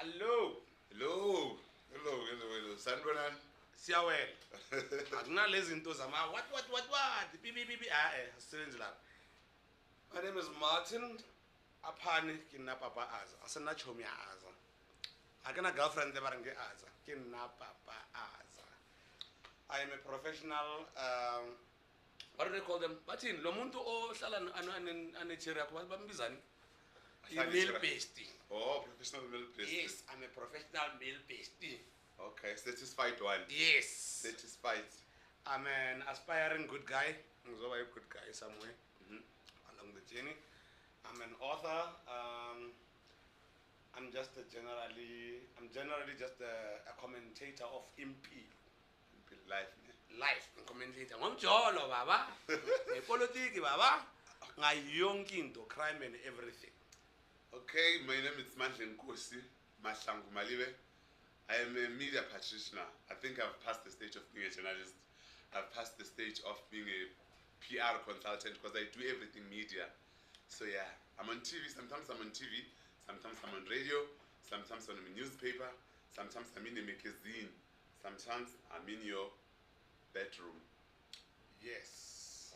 Hello. Hello. Sanibonani. Siyawela. Akunalezi zinto zama what. Bibi asisebenzi lapha. My name is Martin. Aphani ke nna papa Aza. Asena chomi Aza. Akena girlfriend le barenke Aza. Ke nna papa Aza. I am a professional what do they call them? Bathini lo muntu ohlala anechiri yakho bambizani? Male pasty. Oh, professional male pasty. Yes, I'm a professional male pasty. Okay, satisfied one. Yes. Satisfied. I'm an aspiring good guy. I'm a good guy somewhere along the journey. I'm an author. I'm generally just a commentator of MP. Life. Life commentator. Ngomjolo baba. Politics baba. Ngayonke into, crime and everything. Okay, my name is Mandla Nkosi Mahlangu Malibe. I am a media practitioner. I think I've passed the stage of being a journalist. I've passed the stage of being a PR consultant because I do everything media. So yeah, I'm on TV. Sometimes I'm on TV. Sometimes I'm on radio. Sometimes I'm in a newspaper. Sometimes I'm in a magazine. Sometimes I'm in your bedroom. Yes.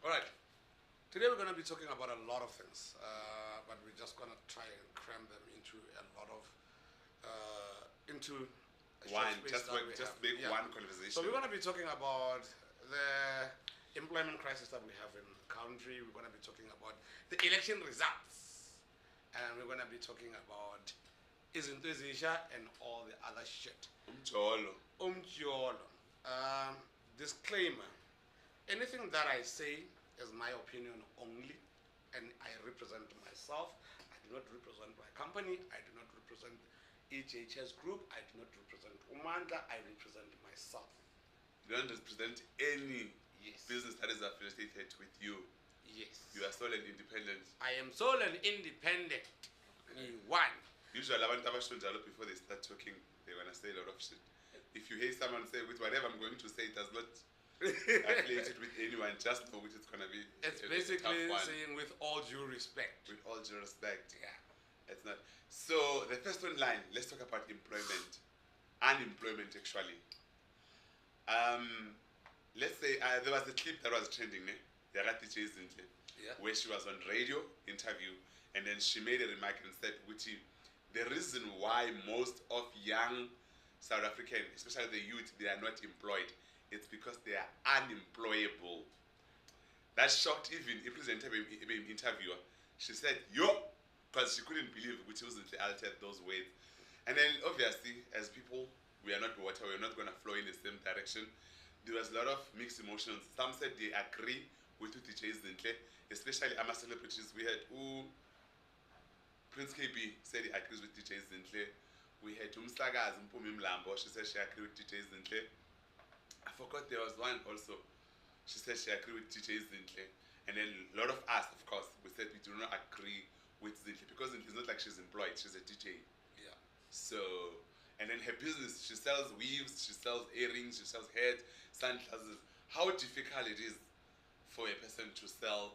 All right. Today we're going to be talking about a lot of things, but we're just going to try and cram them into a lot of into one. Just make one conversation. So we're going to be talking about the employment crisis that we have in the country. We're going to be talking about the election results, and we're going to be talking about izinto ezisha and all the other shit. Umjolo. Disclaimer. Anything that I say is my opinion only, and I represent myself. I do not represent my company. I do not represent Chess Group. I do not represent Umanda. I represent myself. You don't represent any business that is affiliated with you. Yes. You are sole and independent. I am sole and independent. One. Usually, before they start talking, they're gonna say a lot of shit. If you hear someone say, "With whatever I'm going to say, it does not affiliated with anyone, just know which it's gonna be." It's basically saying with all due respect. With all due respect, yeah. It's not. So the first one line, let's talk about employment, unemployment actually. Let's say there was a clip that was trending, where she was on radio interview, and then she made a remark and said, the reason why most of young South African, especially the youth, they are not employed, it's because they are unemployable. That shocked even the interviewer. She said, yo, because she couldn't believe which wasn't altered those words. And then obviously, as people, we are not water, we're not going to flow in the same direction. There was a lot of mixed emotions. Some said they agree with Chez, especially our celebrities. We had Prince KB said he agrees with Chez. We had Umsagazi Mpumi Mlambo, she said she agreed with Chez. I forgot there was one also. She said she agreed with Chez. And then a lot of us, of course, we said we do not agree with Zintle because it's not like she's employed, she's a DJ. Yeah. So, and then her business, she sells weaves, she sells earrings, she sells heads, sunglasses. How difficult it is for a person to sell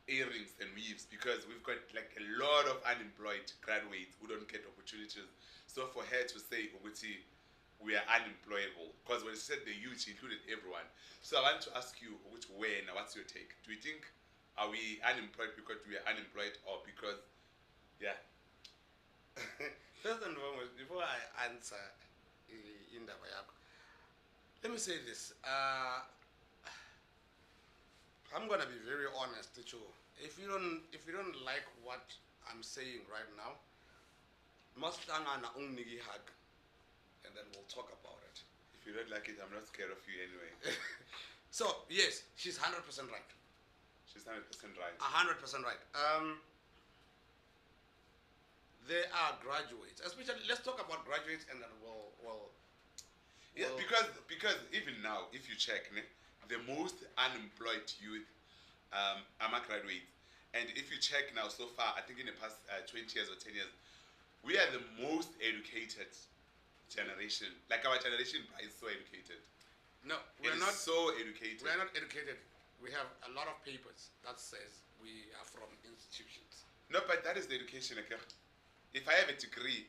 earrings and weaves, because we've got like a lot of unemployed graduates who don't get opportunities. So for her to say, Uguti, we are unemployable, because when she said the youth, she included everyone. So I want to ask you, what's your take? Do you think, are we unemployed because we are unemployed, or because, yeah? First and foremost, before I answer indaba yakho, let me say this. I'm gonna be very honest with you. If you don't like what I'm saying right now, masihlangana unginike hug, and then we'll talk about it. If you don't like it, I'm not scared of you anyway. So yes, she's 100% right. She's 100% right. 100% right. There are graduates, especially. Let's talk about graduates, and then we'll yeah, because even now, if you check, the most unemployed youth are graduates. And if you check now so far, I think in the past 20 years or 10 years, we are the most educated generation. Like our generation is so educated. No, we're not so educated. We're not educated. We have a lot of papers that says we are from institutions. No, but that is the education. Okay? If I have a degree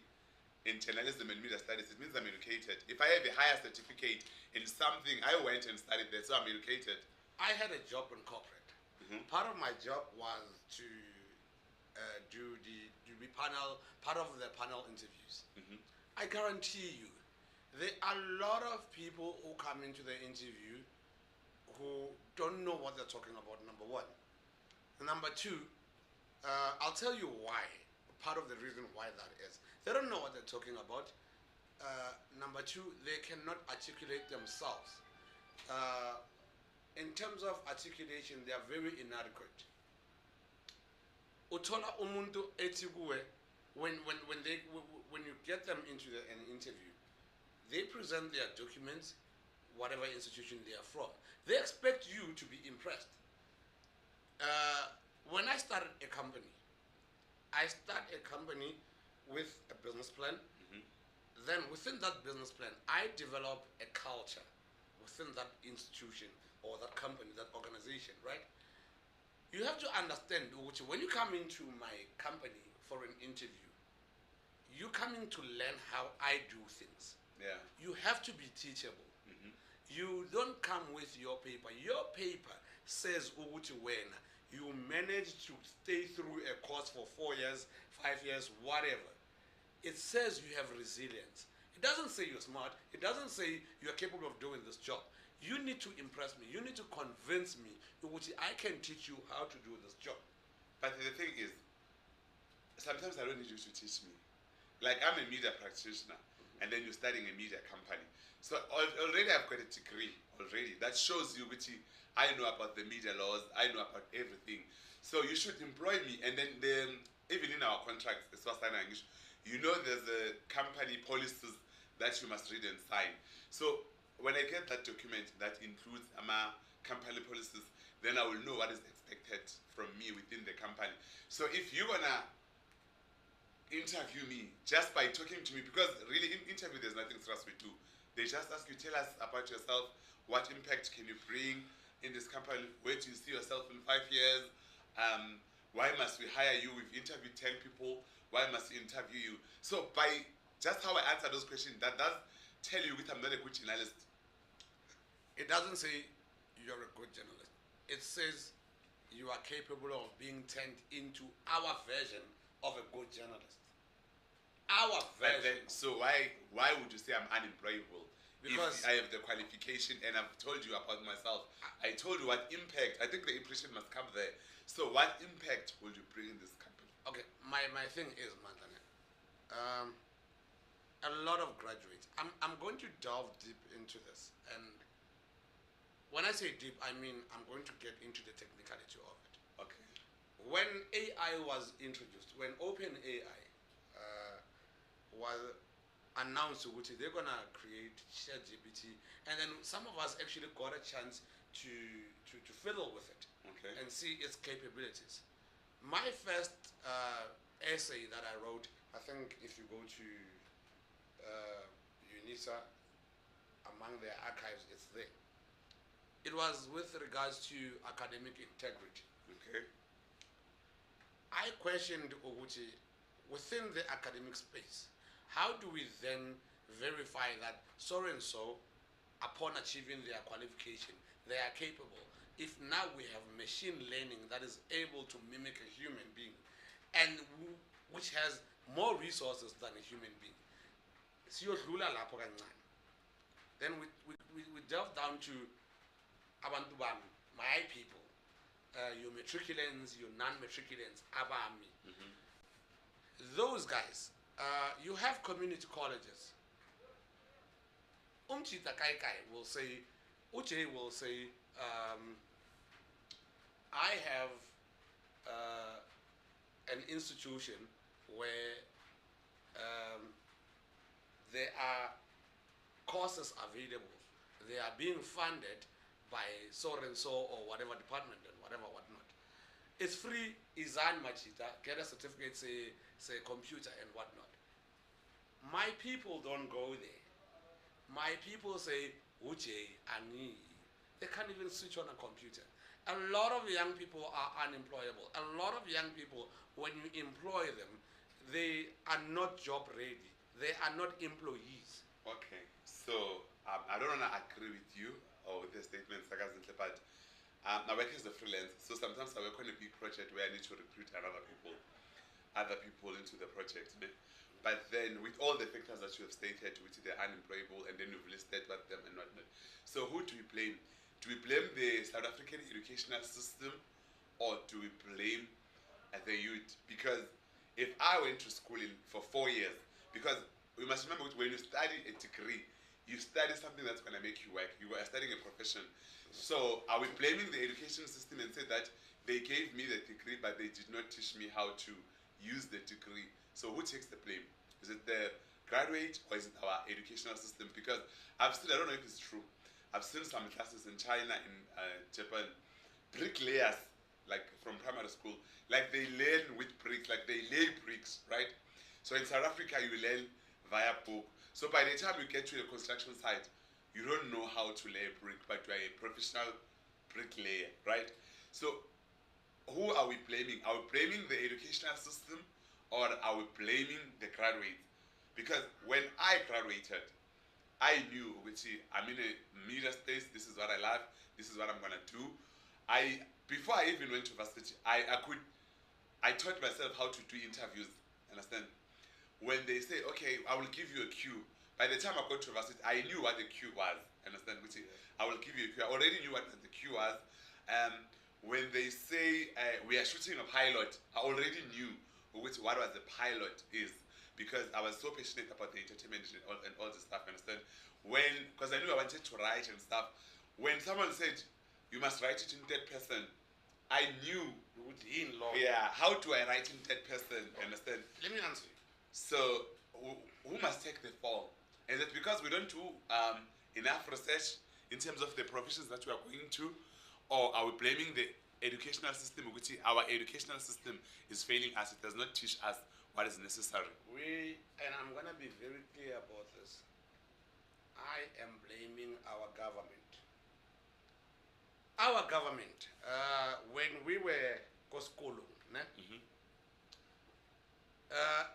in journalism and media studies, it means I'm educated. If I have a higher certificate in something, I went and studied there, so I'm educated. I had a job in corporate. Part of my job was to do be part of the panel interviews. I guarantee you, there are a lot of people who come into the interview who don't know what they're talking about, number one. Number two, I'll tell you why. Part of the reason why that is. They don't know what they're talking about. Number two, they cannot articulate themselves. In terms of articulation, they are very inadequate. Uthola umuntu ethi kuwe, when you get them into an interview, they present their documents, whatever institution they are from. They expect you to be impressed. When I started a company, with a business plan. Then within that business plan, I develop a culture within that institution or that company, that organization, right? You have to understand, when you come into my company for an interview, you're coming to learn how I do things. Yeah. You have to be teachable. You don't come with your paper. Your paper says when you manage to stay through a course for 4 years, 5 years, whatever. It says you have resilience. It doesn't say you're smart. It doesn't say you're capable of doing this job. You need to impress me. You need to convince me that I can teach you how to do this job. But the thing is, sometimes I don't need you to teach me. Like, I'm a media practitioner, and then you're starting a media company. So already I've got a degree already that shows you which I know about the media laws. I know about everything. So you should employ me, and then even in our contracts, you know there's a company policies that you must read and sign. So when I get that document that includes company policies, then I will know what is expected from me within the company. So if you're gonna interview me just by talking to me, because really in interview there's nothing else we do. They just ask you, tell us about yourself, what impact can you bring in this company, where do you see yourself in 5 years, why must we hire you? We've interviewed 10 people, why must we interview you? So by just how I answer those questions, that does tell you that I'm not a good journalist. It doesn't say you're a good journalist. It says you are capable of being turned into our version of a good journalist. Our version. So why would you say I'm unemployable? Because if I have the qualification and I've told you about myself. I told you what impact. I think the impression must come there. So what impact will you bring in this company? Okay, my thing is, Mantane, a lot of graduates. I'm going to delve deep into this, and when I say deep, I mean I'm going to get into the technicality of it. Okay. When AI was introduced, when OpenAI was announced they're gonna create Chez, and then some of us actually got a chance to fiddle with it, okay, and see its capabilities. My first essay that I wrote, I think if you go to UNISA, among their archives, it's there. It was with regards to academic integrity. Okay. I questioned Oguchi within the academic space. How do we then verify that so and so, upon achieving their qualification, they are capable? If now we have machine learning that is able to mimic a human being, and which has more resources than a human being, then we delve down to abantu bami, my people, your matriculants, your non-matriculants, abami. Those guys, you have community colleges. Umchita Kaikai will say, Uche will say, I have an institution where there are courses available. They are being funded by so and so or whatever department and whatever whatnot. It's free, Izan Machita, get a certificate, say computer and whatnot. My people don't go there. My people say, Uche, Ani. They can't even switch on a computer. A lot of young people are unemployable. A lot of young people, when you employ them, they are not job ready. They are not employees. Okay, so I don't want to agree with you or with the statements, but I work as a freelance, so sometimes I work on a big project where I need to recruit other people into the project. But then, with all the factors that you have stated, which they're unemployable, and then you've listed what them and whatnot. So, who do we blame? Do we blame the South African educational system, or do we blame the youth? Because if I went to school for 4 years, because we must remember when you study a degree, you study something that's going to make you work. You are studying a profession. So are we blaming the education system and say that they gave me the degree but they did not teach me how to use the degree? So who takes the blame? Is it the graduate or is it our educational system? Because I don't know if it's true, I've seen some classes in China, in Japan, bricklayers, like from primary school, like they learn with bricks, like they lay bricks, right? So in South Africa, you learn via book. So by the time you get to the construction site, you don't know how to lay a brick, but you are a professional bricklayer, right? So who are we blaming? Are we blaming the educational system or are we blaming the graduates? Because when I graduated, I knew, which I'm in a media space, this is what I love, this is what I'm gonna do. Before I even went to university, I taught myself how to do interviews, understand? When they say, okay, I will give you a cue. By the time I got to university, I knew what the cue was. Understand? Which is, I will give you a cue. I already knew what the cue was. When they say we are shooting a pilot, I already knew what was the pilot is, because I was so passionate about the entertainment and all this stuff. Understand? Because I knew I wanted to write and stuff. When someone said you must write it in third person, I knew. Yeah. How do I write in third person? Understand? Let me answer you. So, who must take the fall? Is it because we don't do enough research in terms of the professions that we are going to, or are we blaming the educational system? Our educational system is failing us. It does not teach us what is necessary. And I'm going to be very clear about this. I am blaming our government. Our government, when we were Koskolo,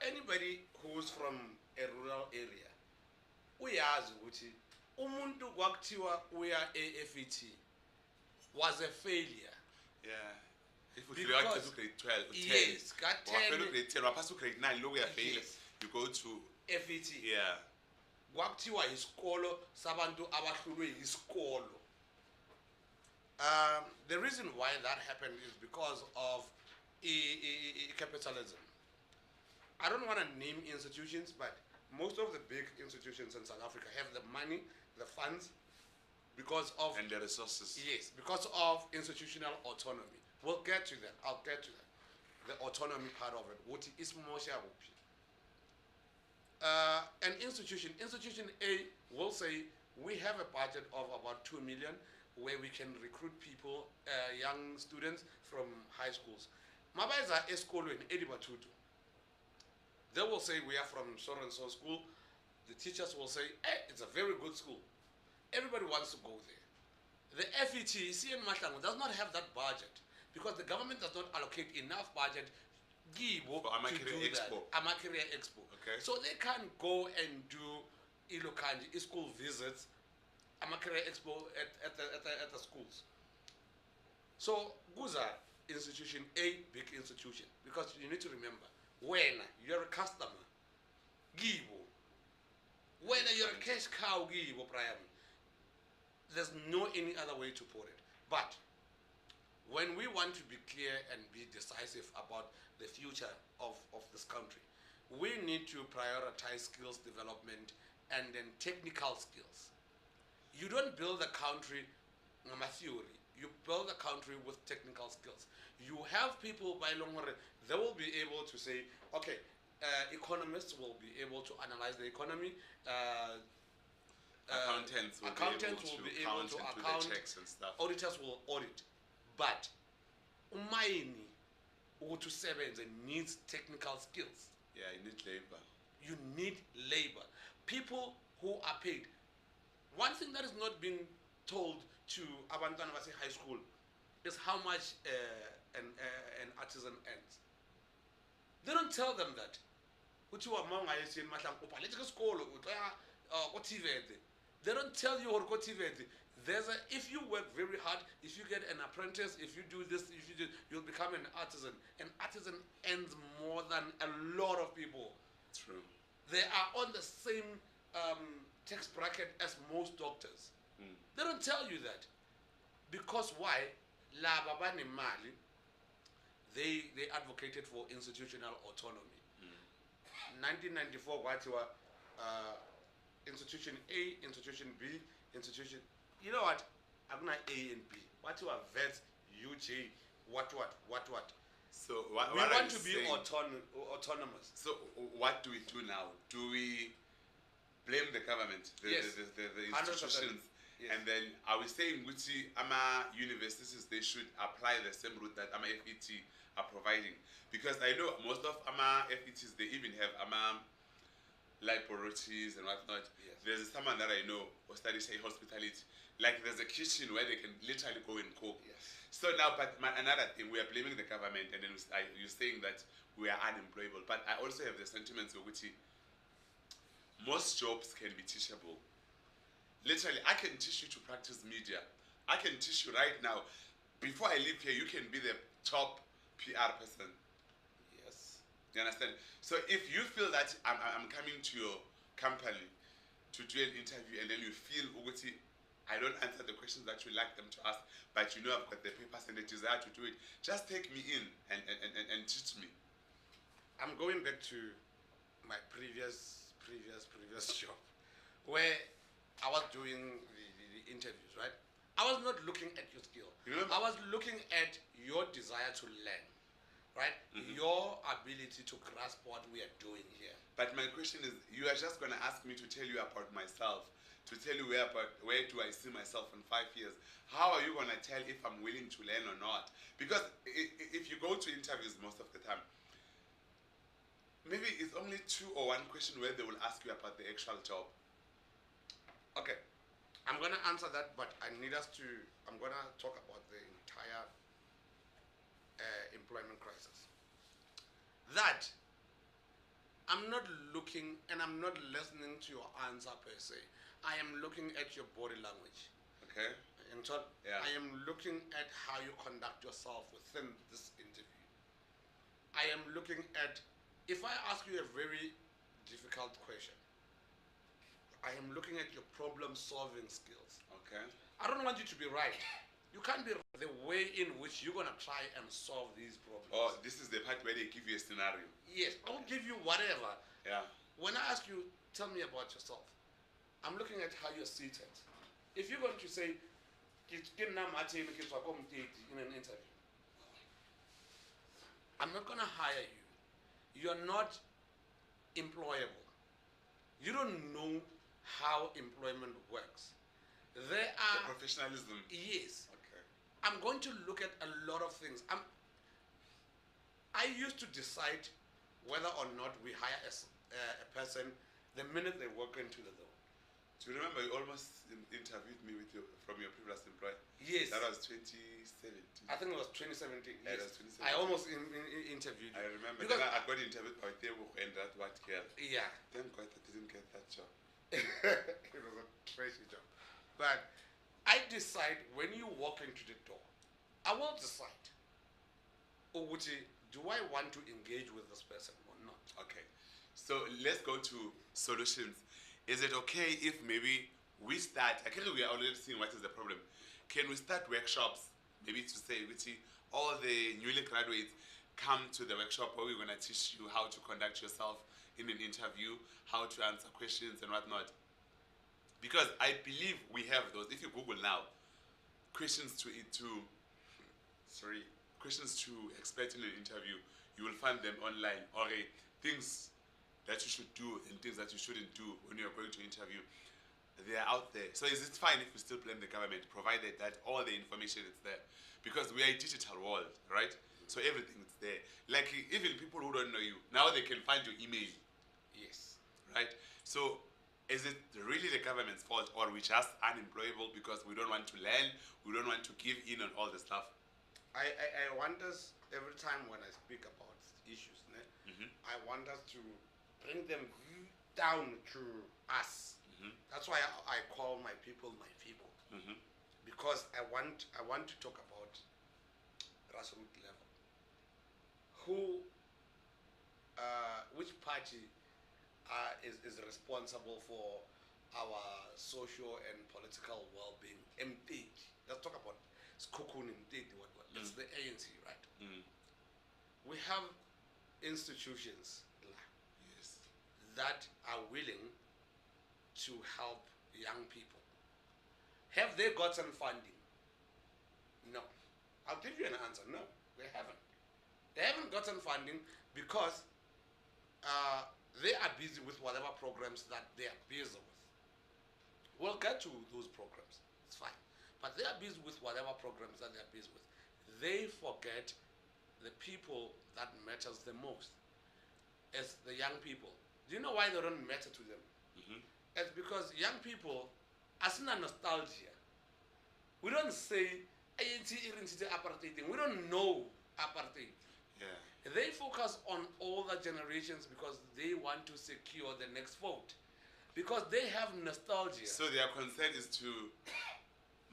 anybody who's from a rural area uyazi ukuthi umuntu kwakuthiwa uya e-FET was a failure. Yeah. If you go to grade 12 or 10, yes, got 10, grade 10 or pass to grade 9, look at failure. Yes. You go to FET. Yeah. Kwakuthiwa isikolo sabantu abahlulwe isikolo. The reason why that happened is because of capitalism. I don't want to name institutions, but most of the big institutions in South Africa have the money, the funds, because of... And the resources. Yes, because of institutional autonomy. We'll get to that. I'll get to that. The autonomy part of it. What is more an institution A will say, we have a budget of about 2 million where we can recruit people, young students from high schools. Mabaza eskolweni edibatutu. They will say we are from so and so school. The teachers will say, hey, it's a very good school. Everybody wants to go there. The FET, CN Mahlangu, does not have that budget because the government does not allocate enough budget to do that. Amacareer Expo. Okay. So they can't go and do Ilokanji, school visits, Amacareer Expo at the schools. So Guza institution, a big institution, because you need to remember, when you're a customer, Gibo. When you're a cash cow, Gibo, Brian. There's no any other way to put it. But when we want to be clear and be decisive about the future of this country, we need to prioritize skills development and then technical skills. You don't build a country on a theory. You build a country with technical skills. You have people by Longore, they will be able to say, okay, economists will be able to analyze the economy. Accountants will be able to account, the checks and stuff. Auditors will audit. But umayini ukusebenza needs technical skills. Yeah, you need labor. You need labor. People who are paid. One thing that is not being told to Abantwana Base High School, is how much an artisan earns. They don't tell them that. They don't tell you what there's a, if you work very hard, if you get an apprentice, if you do this, if you do, you'll become an artisan. An artisan earns more than a lot of people. True. They are on the same tax bracket as most doctors. They don't tell you that. Because why? They advocated for institutional autonomy. 1994, institution A, institution B, institution. You know what? I'm not A and B. What you are vet, UJ, what? So We what want to be autonomous. So what do we do now? Do we blame the government, the institutions, 100%. Yes. and then are we saying Gucci AMA universities they should apply the same route that AMA FET are providing? Because I know most of AMA FETs they even have AMA laboratories and whatnot. Yes. There's someone that I know who studies hospitality. Like there's a kitchen where they can literally go and cook. Yes. So now, but another thing, we are blaming the government, and then you're saying that we are unemployable. But I also have the sentiments of which most jobs can be teachable. Literally, I can teach you to practice media. I can teach you right now. Before I leave here, you can be the top PR person. Yes. You understand? So if you feel that I'm coming to your company to do an interview and then you feel, Uguti, I don't answer the questions that you like them to ask, but you know I've got the papers and the desire to do it, just take me in and teach me. I'm going back to my previous job, where I was doing the interviews, right? I was not looking at your skill. I was looking at your desire to learn, right? Your ability to grasp what we are doing here. But my question is, you are just going to ask me to tell you about myself, to tell you where do I see myself in 5 years. How are you going to tell if I'm willing to learn or not? Because if you go to interviews most of the time, maybe it's only 2 or 1 question where they will ask you about the actual job. Okay, I'm going to answer that, but I'm going to talk about the entire employment crisis. That I'm not looking and I'm not listening to your answer per se. I am looking at your body language. Okay. And so Yeah. I am looking at how you conduct yourself within this interview. I am looking at, if I ask you a very difficult question, I am looking at your problem-solving skills. Okay. I don't want you to be right. You can't be right. The way in which you're going to try and solve these problems. Oh, this is the part where they give you a scenario. Yes, I'll give you whatever. Yeah. When I ask you, tell me about yourself, I'm looking at how you're seated. If you're going to say, in an interview, I'm not going to hire you. You're not employable. You don't know how employment works. There are The professionalism. Yes. Okay. I'm going to look at a lot of things. I used to decide whether or not we hire a person the minute they walk into the door. Do you remember you almost interviewed me from your previous employer? Yes. That was 2017. I think it was 2017. Yeah, Yes. it was 2017. I almost interviewed you. I remember. Because Then I got interviewed by Tebo and that white girl. Yeah. Thank God I didn't get that job. It was a crazy job. But I decide when you walk into the door, I will decide, do I want to engage with this person or not? Okay. So let's go to solutions. Is it okay if maybe we start, I think we are already seeing what is the problem. Can we start workshops, maybe to say, all the newly graduates come to the workshop where we're going to teach you how to conduct yourself in an interview, how to answer questions and whatnot. Because I believe we have those. If you Google now, questions to expect in an interview, you will find them online. Or things that you should do and things that you shouldn't do when you're going to interview. They are out there. So is it fine if we still blame the government, provided that all the information is there? Because we are a digital world, right? So everything is there. Like even people who don't know you, now they can find your email. Yes. Right? So is it really the government's fault, or we just unemployable because we don't want to learn, we don't want to give in on all the stuff? I want us, every time when I speak about issues, ne, Mm-hmm. I want us to bring them down to us. Mm-hmm. That's why I call my people my people. Mm-hmm. Because I want to talk about grassroots level. Who, which party is responsible for our social and political well-being? MT. Let's talk about Skokun MT. What? It's the ANC, right? Mm. We have institutions Yes. that are willing to help young people. Have they gotten funding? No. I'll give you an answer. No, they haven't. They haven't gotten funding because they are busy with whatever programs that they are busy with. We'll get to those programs. It's fine. But they are busy with whatever programs that they are busy with. They forget the people that matters the most. It's the young people. Do you know why they don't matter to them? Mm-hmm. It's because young people, as in a nostalgia, we don't say ANC apartheid. We don't know apartheid. Yeah. They focus on older generations because they want to secure the next vote. Because they have nostalgia. So their concern is to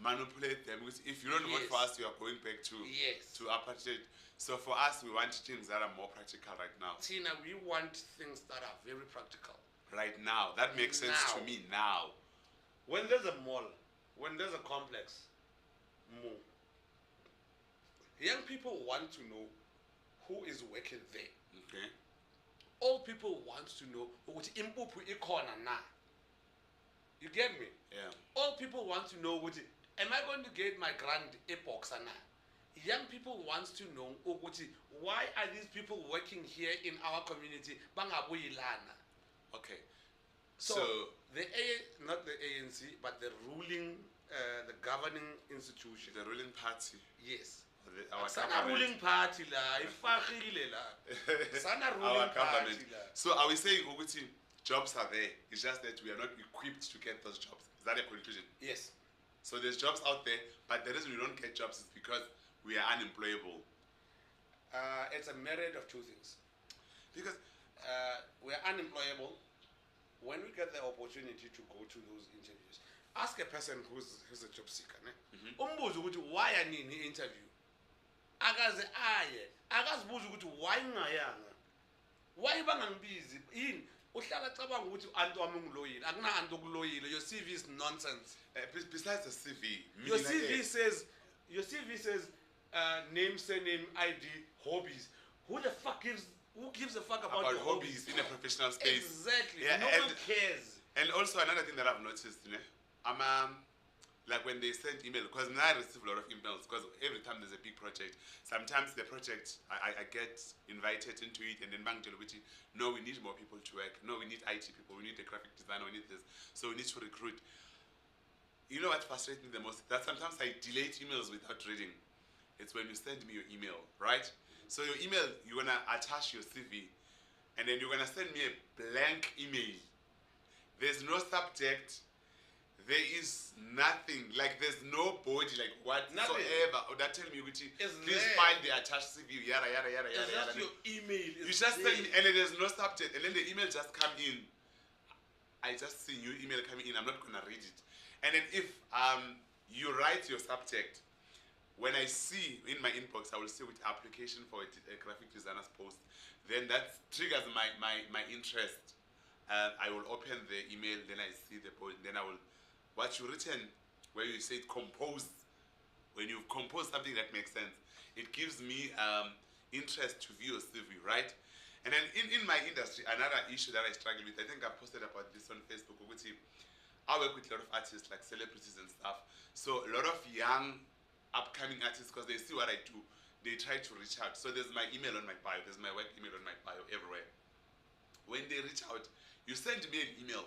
manipulate them. Because if you don't vote Yes. for us, you are going back to Yes. apartheid. So for us, we want things that are more practical right now. Tina, we want things that are very practical. Right now, that makes sense to Now. me now. When there's a mall, when there's a complex, mall, young people want to know who is working there. Okay. Old people want to know what impupu ikona na. You get me? Yeah. Old people want to know what am I going to get my grand epochs na? Young people want to know why are these people working here in our community? Bangabuyilana. Okay. So, not the ANC, but the ruling, the governing institution. The ruling party. Yes. Our Sana government. ruling party la, ifakile la. Sana Our ruling government. party la. So are we saying Uguti, jobs are there? It's just that we are not equipped to get those jobs. Is that a conclusion? Yes. So there's jobs out there, but the reason we don't get jobs is because we are unemployable. It's a myriad of two things. Because We're unemployable. When we get the opportunity to go to those interviews, ask a person who's a job seeker. Umbuzo ukuthi why anini interview? Akaze aye. Akazibuza ukuthi why ngayanga? Why bangangibizi? Yini? Uhlala cabanga ukuthi antu wami ngiloyile. Akuna antu okuloyile. Your CV is nonsense. besides the CV, Your CV says name, surname, ID, hobbies. Who gives a fuck about your hobbies in a professional space? Exactly. Yeah, No one cares. And also another thing that I've noticed, I'm like when they send email, because now I receive a lot of emails, because every time there's a big project, sometimes the project I get invited into it, and then bank tell which, no, we need more people to work. No, we need IT people. We need a graphic designer. We need this. So we need to recruit. You know what frustrates me the most? That sometimes I delete emails without reading. It's when you send me your email, right? So your email, you're gonna attach your CV, and then you're gonna send me a blank email. There's no subject. There is nothing. Like there's no body, like whatsoever. Or that tell me which please find the attached CV. Yada yada yada It's yada. just your email. You just send me, and then there's no subject, and then the email just come in. I just see your email coming in. I'm not gonna read it. And then if you write your subject, when I see in my inbox, I will see with application for a graphic designer's post. Then that triggers my interest. I will open the email, then I see the post, then I will what you written where you say compose. When you've composed something that makes sense, it gives me interest to view your CV, right? And then in my industry, another issue that I struggle with, I think I posted about this on Facebook. I work with a lot of artists, like celebrities and stuff. So a lot of young, upcoming artists, because they see what I do, they try to reach out. So there's my email on my bio, there's my work email on my bio everywhere. When they reach out, you send me an email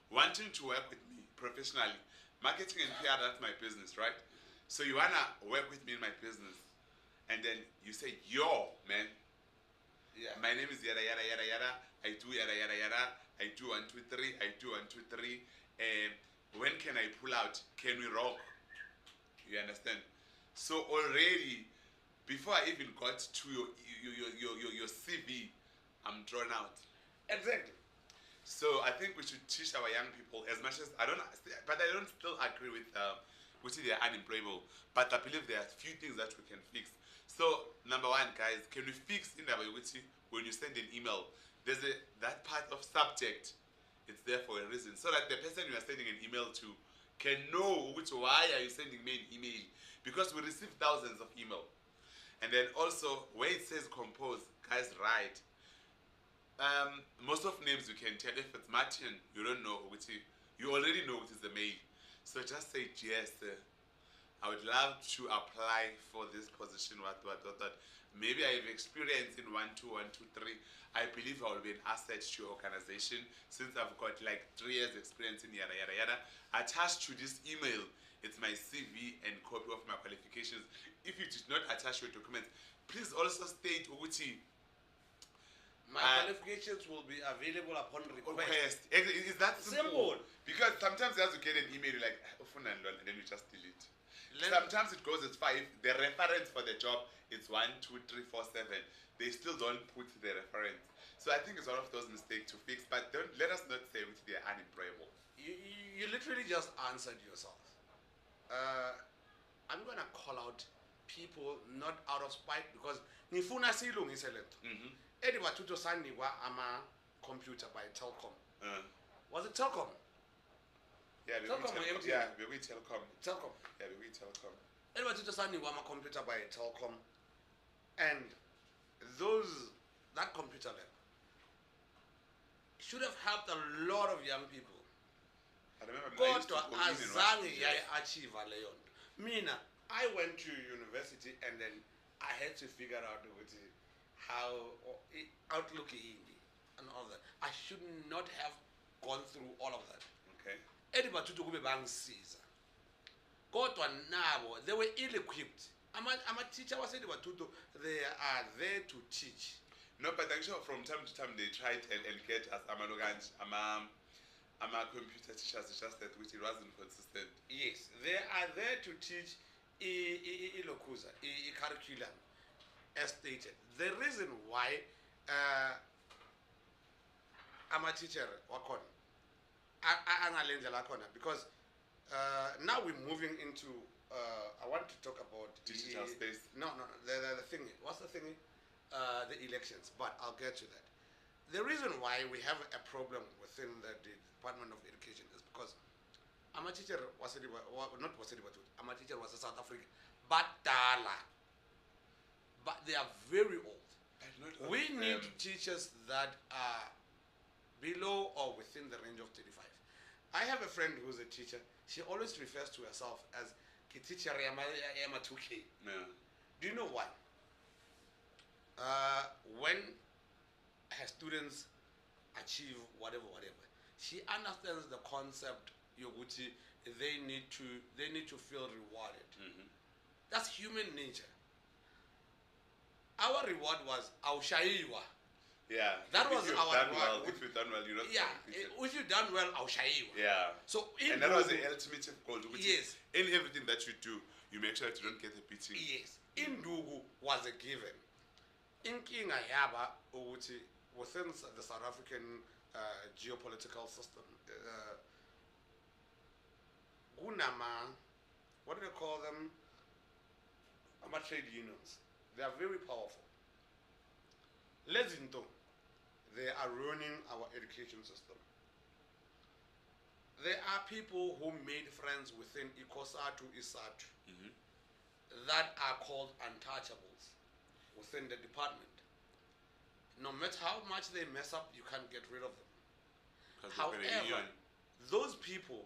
wanting to work with me professionally. Marketing and PR, that's my business, right? So you wanna work with me in my business, and then you say, yo, man, Yeah. my name is yada yada yada yada. I do yada yada yada. I do 1 2 3. I do 1 2 3. When can I pull out? Can we rock? You understand? So already, before I even got to your CV, I'm drawn out. Exactly. So I think we should teach our young people as much as I don't still agree with they're unemployable. But I believe there are a few things that we can fix. So number one, guys, can we fix in when you send an email, there's that part of subject, it's there for a reason. So that the person you are sending an email to can know why are you sending me an email. Because we receive thousands of email. And then also where it says compose, guys, write. Most of names you can tell. If it's Martin, you don't know you already know it is the mail. So just say yes. I would love to apply for this position. What. Maybe I have experience in 1, 2, 1, 2, 3. I believe I will be an asset to your organization since I've got like 3 years experience in yada yada yada. Attached to this email, it's my CV and copy of my qualifications. If you did not attach your documents, please also state Uguti. My qualifications will be available upon request. Is that simple? Because sometimes you have to get an email like, and then you just delete. Sometimes it goes as 5. The reference for the job is 1, 2, 3, 4, 7. They still don't put the reference. So I think it's one of those mistakes to fix. But don't let us not say which they are unemployable. You literally just answered yourself. I'm gonna call out people not out of spite because nifuna silungise lento. Edi bathuto sanikwa ama computer by Telkom. Was it Telkom? Yeah, Telkom. We Telkom. Telkom. Yeah, we Telkom. Edi bathuto sanikwa ama computer by Telkom, and that computer lab should have helped a lot of young people. I remember Kodwa azange yayi-achieve leyo nto. Mina, I went to university and then I had to figure out how Outlook yini and all that. I should not have gone through all of that. Okay. Edibathuto kube bangisiza. Kodwa nabo, they were ill-equipped. I'm a teacher, they are there to teach. No, but I'm sure from time to time they tried and get us I'm a computer teacher, it's just that which it wasn't consistent. Yes, they are there to teach ilokuza, curriculum, as stated. The reason why I'm a teacher, because now we're moving into, I want to talk about digital space. No, the thing, what's the thing? The elections, but I'll get to that. The reason why we have a problem within the Department of Education is because I'm a teacher, I'm a teacher was in South Africa, but they are very old. We need teachers that are below or within the range of 35. I have a friend who's a teacher. She always refers to herself as a teacher, I'm a 2K. Yeah. Do you know why? When her students achieve whatever, she understands the concept. They need to feel rewarded. That's human nature. Our reward was Aushaiwa. Yeah. That was our reward. If you've done well, you're not. Yeah. If you've done well, Aushaiwa. Yeah. So and that was the ultimate goal. Yes. In everything that you do, you make sure that you don't get a beating. Yes. Indugu was a given. Inkinga yaba ukuthi within the South African geopolitical system, gunama, what do they call them? Trade unions. They are very powerful. Lezinto, they are running our education system. There are people who made friends within ICOSATU, ISATU, that are called untouchables within the department. No matter how much they mess up, you can't get rid of them. However, those people,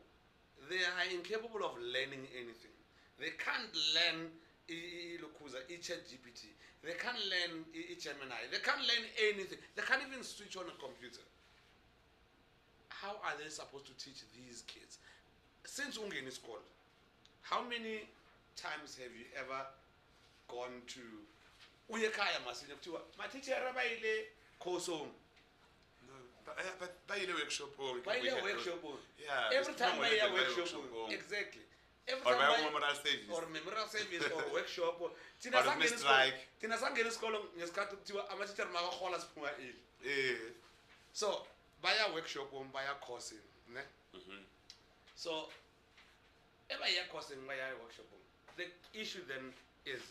they are incapable of learning anything. They can't learn GPT. They can't learn Gemini. They can't learn anything. They can't even switch on a computer. How are they supposed to teach these kids? Since Ungeni school, how many times have you ever gone to Uyekaya Masina to my teacher Rabaile Kosom? No, but by the workshop. By the workshop. Yeah. Every time by a workshop. Exactly. Every Or time by I- memorial service. or memorial service or workshop or Or the strike. thina sangena isikolo ngesikhathi kuthiwa ama-teacher makahola siphuma eli. Eh. So baya workshop baya coursing ne. So eba ya coursing baya workshop the issue then is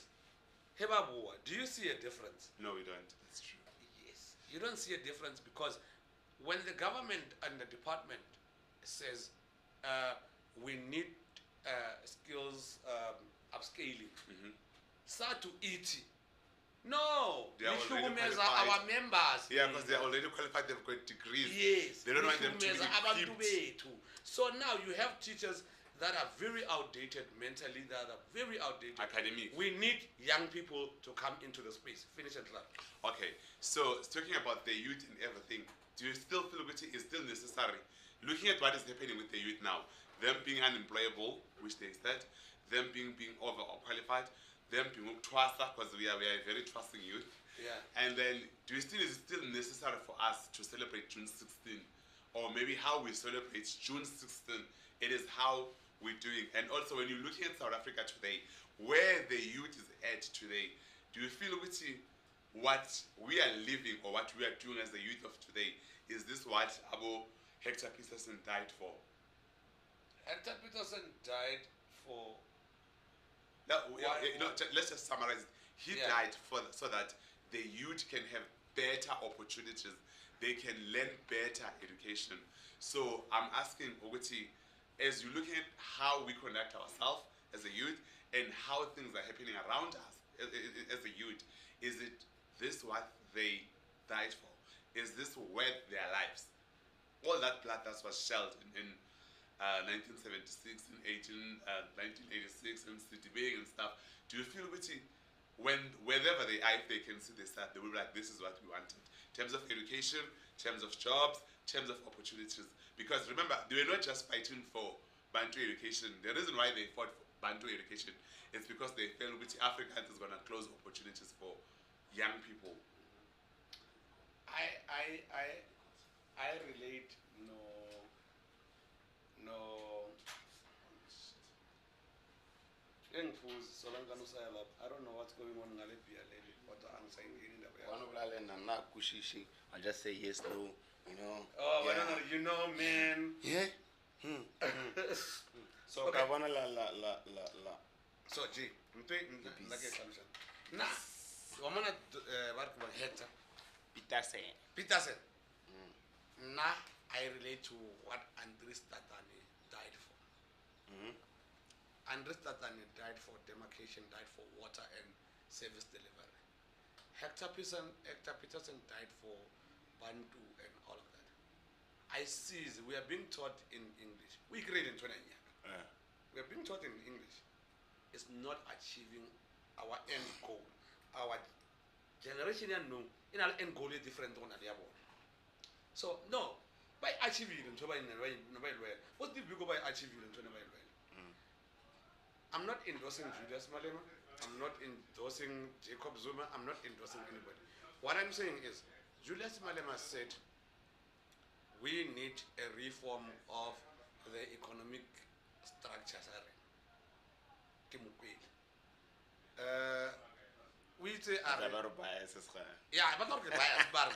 hebabuwa, do you see a difference? No, we don't. That's true. Yes, you don't see a difference because when the government and the department says we need skills upscaling, start to eat. No, They are already lihlukumeza qualified. our members. Yeah, because they're already qualified, they've got degrees. Yes, They don't want them to be lihlukumeza abantu equipped. bethu. So now you have teachers that are very outdated mentally, that are very outdated. Academic. We need young people to come into the space. Finish and clap. Okay, so talking about the youth and everything, do you still feel which is still necessary? Looking at what is happening with the youth now, them being unemployable, which they said, them being overqualified, them being twasa, because we are a very trusting youth. Yeah. And then, is it still necessary for us to celebrate June 16? Or maybe how we celebrate June 16, it is how we're doing. And also, when you're looking at South Africa today, where the youth is at today, do you feel which what we are living or what we are doing as the youth of today, is this what Abo Hector Peterson died for? Hector Peterson died for. Let's just summarize it. He Yeah. died so that the youth can have better opportunities. They can learn better education. So I'm asking Ogoti, as you're looking at how we conduct ourselves as a youth and how things are happening around us as a youth, is it this what they died for? Is this worth their lives? All that blood that was shed in 1976 and 1986 and Citibank and stuff, do you feel which wherever they are, if they can see this stuff, they will be like, this is what we wanted. In terms of education, in terms of jobs, in terms of opportunities. Because remember, they were not just fighting for Bantu education. The reason why they fought for Bantu education is because they felt which Africans is going to close opportunities for young people. I relate I don't know what's going on in Alipia lately, but I'm saying I'll just say yes, no, you know. oh, yeah. I don't know, you know, man. Yeah. So Okay. Kavana la. So, G, like a solution. Nah, Wamana Hector Peterson. Nah, I relate to what Andres Tatani died for. Andres Tatani died for demarcation, died for water and service delivery. Hector Peterson died for Bantu and all of that. I see, we are being taught in English. We grade in 20 years. We are being taught in English. It's not achieving our end goal. Our generation no, in our end goal is different on the other. So no, by achieving it, what did we go by achieving it? I'm not endorsing Julius Malema. I'm not endorsing Jacob Zuma. I'm not endorsing anybody. What I'm saying is, Julius Malema said we need a reform of the economic structures. We say, yeah, but not bias, but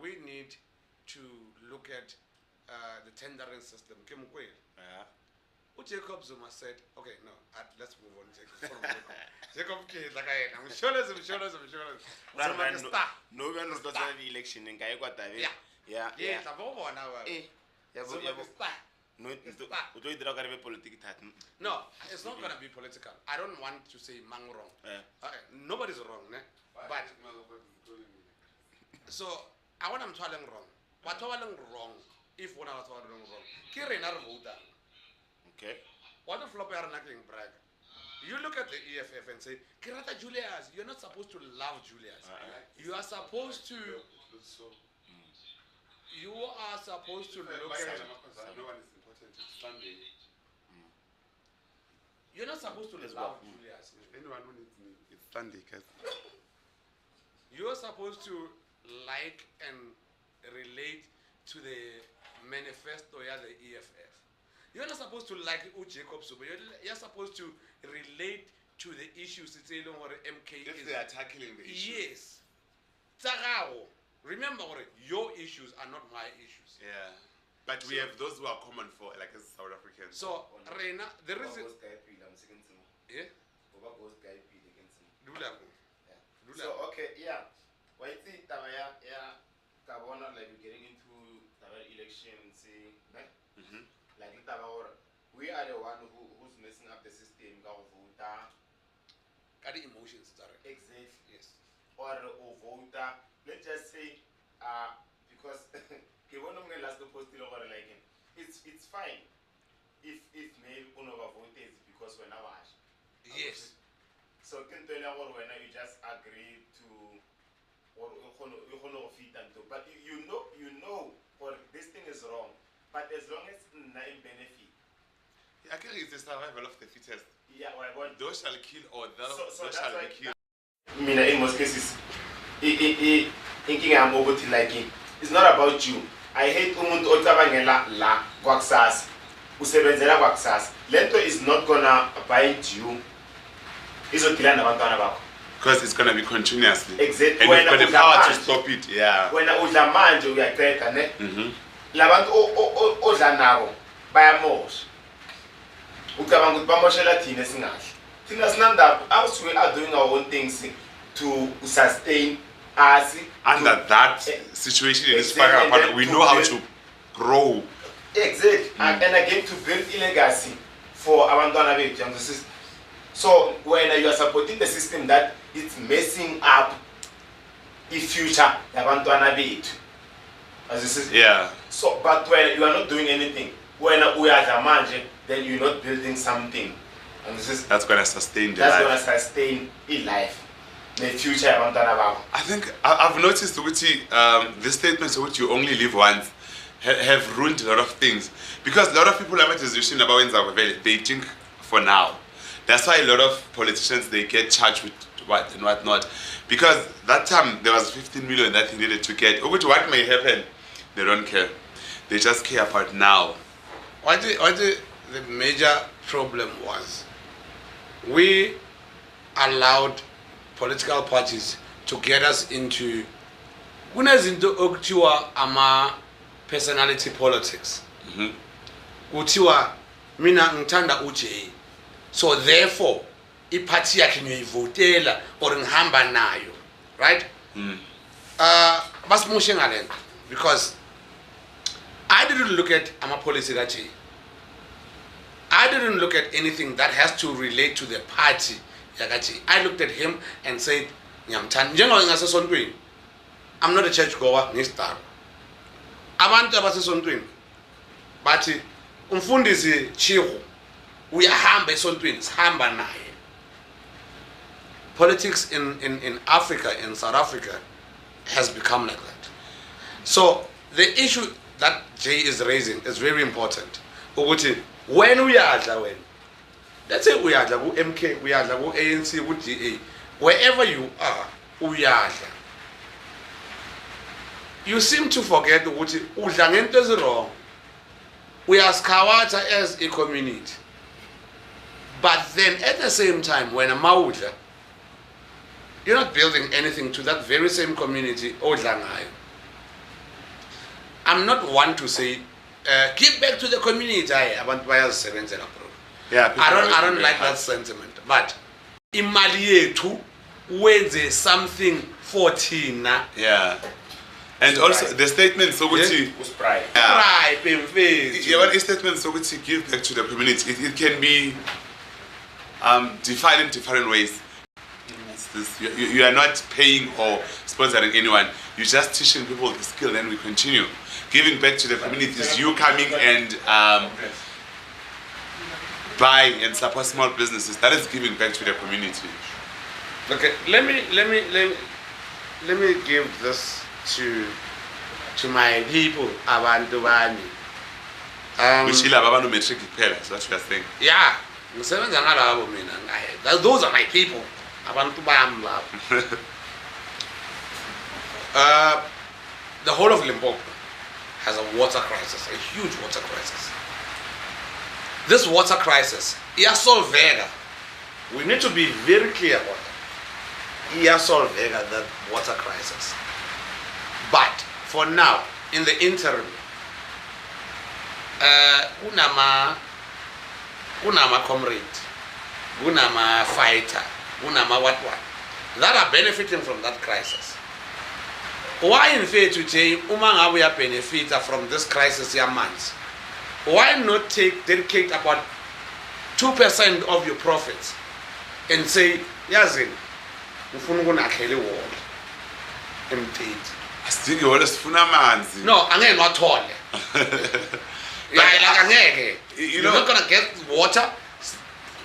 we need to look at the tendering system. Jacob Zuma said, okay, no, let's move on. Jacob K, like I'm sure. No one was the election in Kayakata. Yeah. No, it's not going to be political. I don't want to say man wrong. Nobody's wrong, ne? But so I want them to wrong. What wrong? If one was wrong, Kiri not vote. Okay. What if flop are nothing brag? You look at the EFF and say, Kirata Julius, you're not supposed to love Julius. You are supposed to. You are supposed to look at. No one is important. It's Sunday. You're not supposed to love Julius. Anyone who needs me, it's Sunday, cause You're supposed to like and relate to the manifesto of the EFF. You're not supposed to like Jacob Zuma. You're supposed to relate to the issues it's saying or MK If is. they are tackling the issue. Yes. Tagao. Remember, your issues are not my issues. Yeah. But we have those who are common for, like, as South Africans. So, Reina, there is. Yeah? So, okay, yeah. Why is it that like we're getting into the election, see, like we are the one who's messing up the system, Got the emotions, exactly. yes. Or voter, let's just say, because it's fine if maybe one of our voters because we're now Yes. so can tell you when you just agree to or but you know or this thing is wrong, but as long as it's not in benefit. I think it's the survival of the fittest. Yeah, well, Those shall kill or those so shall that's be killed. in most cases, thinking I'm over to like it. It's not about you. I hate umuntu otabangela la kwaksas. Usebenzela kwaksas. Lento is not gonna bind you. Izokila nabantwana bakho. Because it's gonna be continuously. Exactly. And you've got the power to stop it. Yeah. When udla manje uyaqeda ne. Labantu odla nabo bayamosha. Ucabanga ukuthi bamoshela thina singahle. Thina sinandaba us we are doing our own things to sustain us under that situation in this fire, but we know how to grow. Exactly. And again to build a legacy for abantwana bethu. So when you are supporting the system that it's messing up the future abantwana bethu. As you see. Yeah. So but when you are not doing anything, when we are manje, then you're not building something. And that's gonna sustain the life. That's gonna sustain a life. The future abantwana bakho. I think I've noticed that the statements which you only live once have ruined a lot of things, because a lot of people are decision about when they think for now. That's why a lot of politicians, they get charged with what and what not, because that time there was 15 million that they needed to get. Which what may happen, they don't care. They just care about now. What the major problem was, we allowed political parties to get us into kunezinto okuthiwa ama personality politics. Kuthiwa mina ngithanda uJay, so therefore iparty yakhe ngiyoyivotela or ngihamba nayo, right? Basimushe ngalento, because I didn't look at ama policy kaJay. I didn't look at anything that has to relate to the party. I looked at him and said, I'm not a church goer, ngistar. Abantu abasesontweni bathi umfundisi Chihu uyahamba esontweni, sihamba naye. Politics in Africa, in South Africa, has become like that. So the issue that Jay is raising is very important. When we are when, let's say we are ku MK, we are ku ANC, ku DA, wherever you are, we are. You seem to forget ukuthi udla ngento ezirong. We are skawata as a community. But then at the same time, when a maudla, you're not building anything to that very same community odla ngayo. I'm not one to say give back to the community. Abantu bayazisebenzela bro. Yeah, I don't like that sentiment. But imali yethu wenze something for thina. Yeah. And also the statement so which was pride. Pride in faith. Yeah, but statement so which give back to the community. It can be defined in different ways. You are not paying or sponsoring anyone. You're just teaching people the skill, then we continue. Giving back to the community is you coming and buy and support small businesses. That is giving back to the community. Okay, let me give this to my people, abantu bami. Metric that's what you're saying. Yeah, ngisebenza ngalabo mina ngaye. Those are my people. Abantu bami labo. The whole of Limpopo has a water crisis, a huge water crisis. this water crisis, iyasolveka. We need to be very clear about that. Iyasolveka, that water crisis. But for now, in the interim, kunama comrade, kunama fighter, kunama what that are benefiting from that crisis. Why in fact to say we are benefiting from this crisis here months? Why not dedicate about 2% of your profits and say, Yazin, ufuna ukunakhela iwall emthetho. Asidingi wona sifuna amanzi. No, angeke ngiwathole. Yeah, angeke. You're not gonna get water.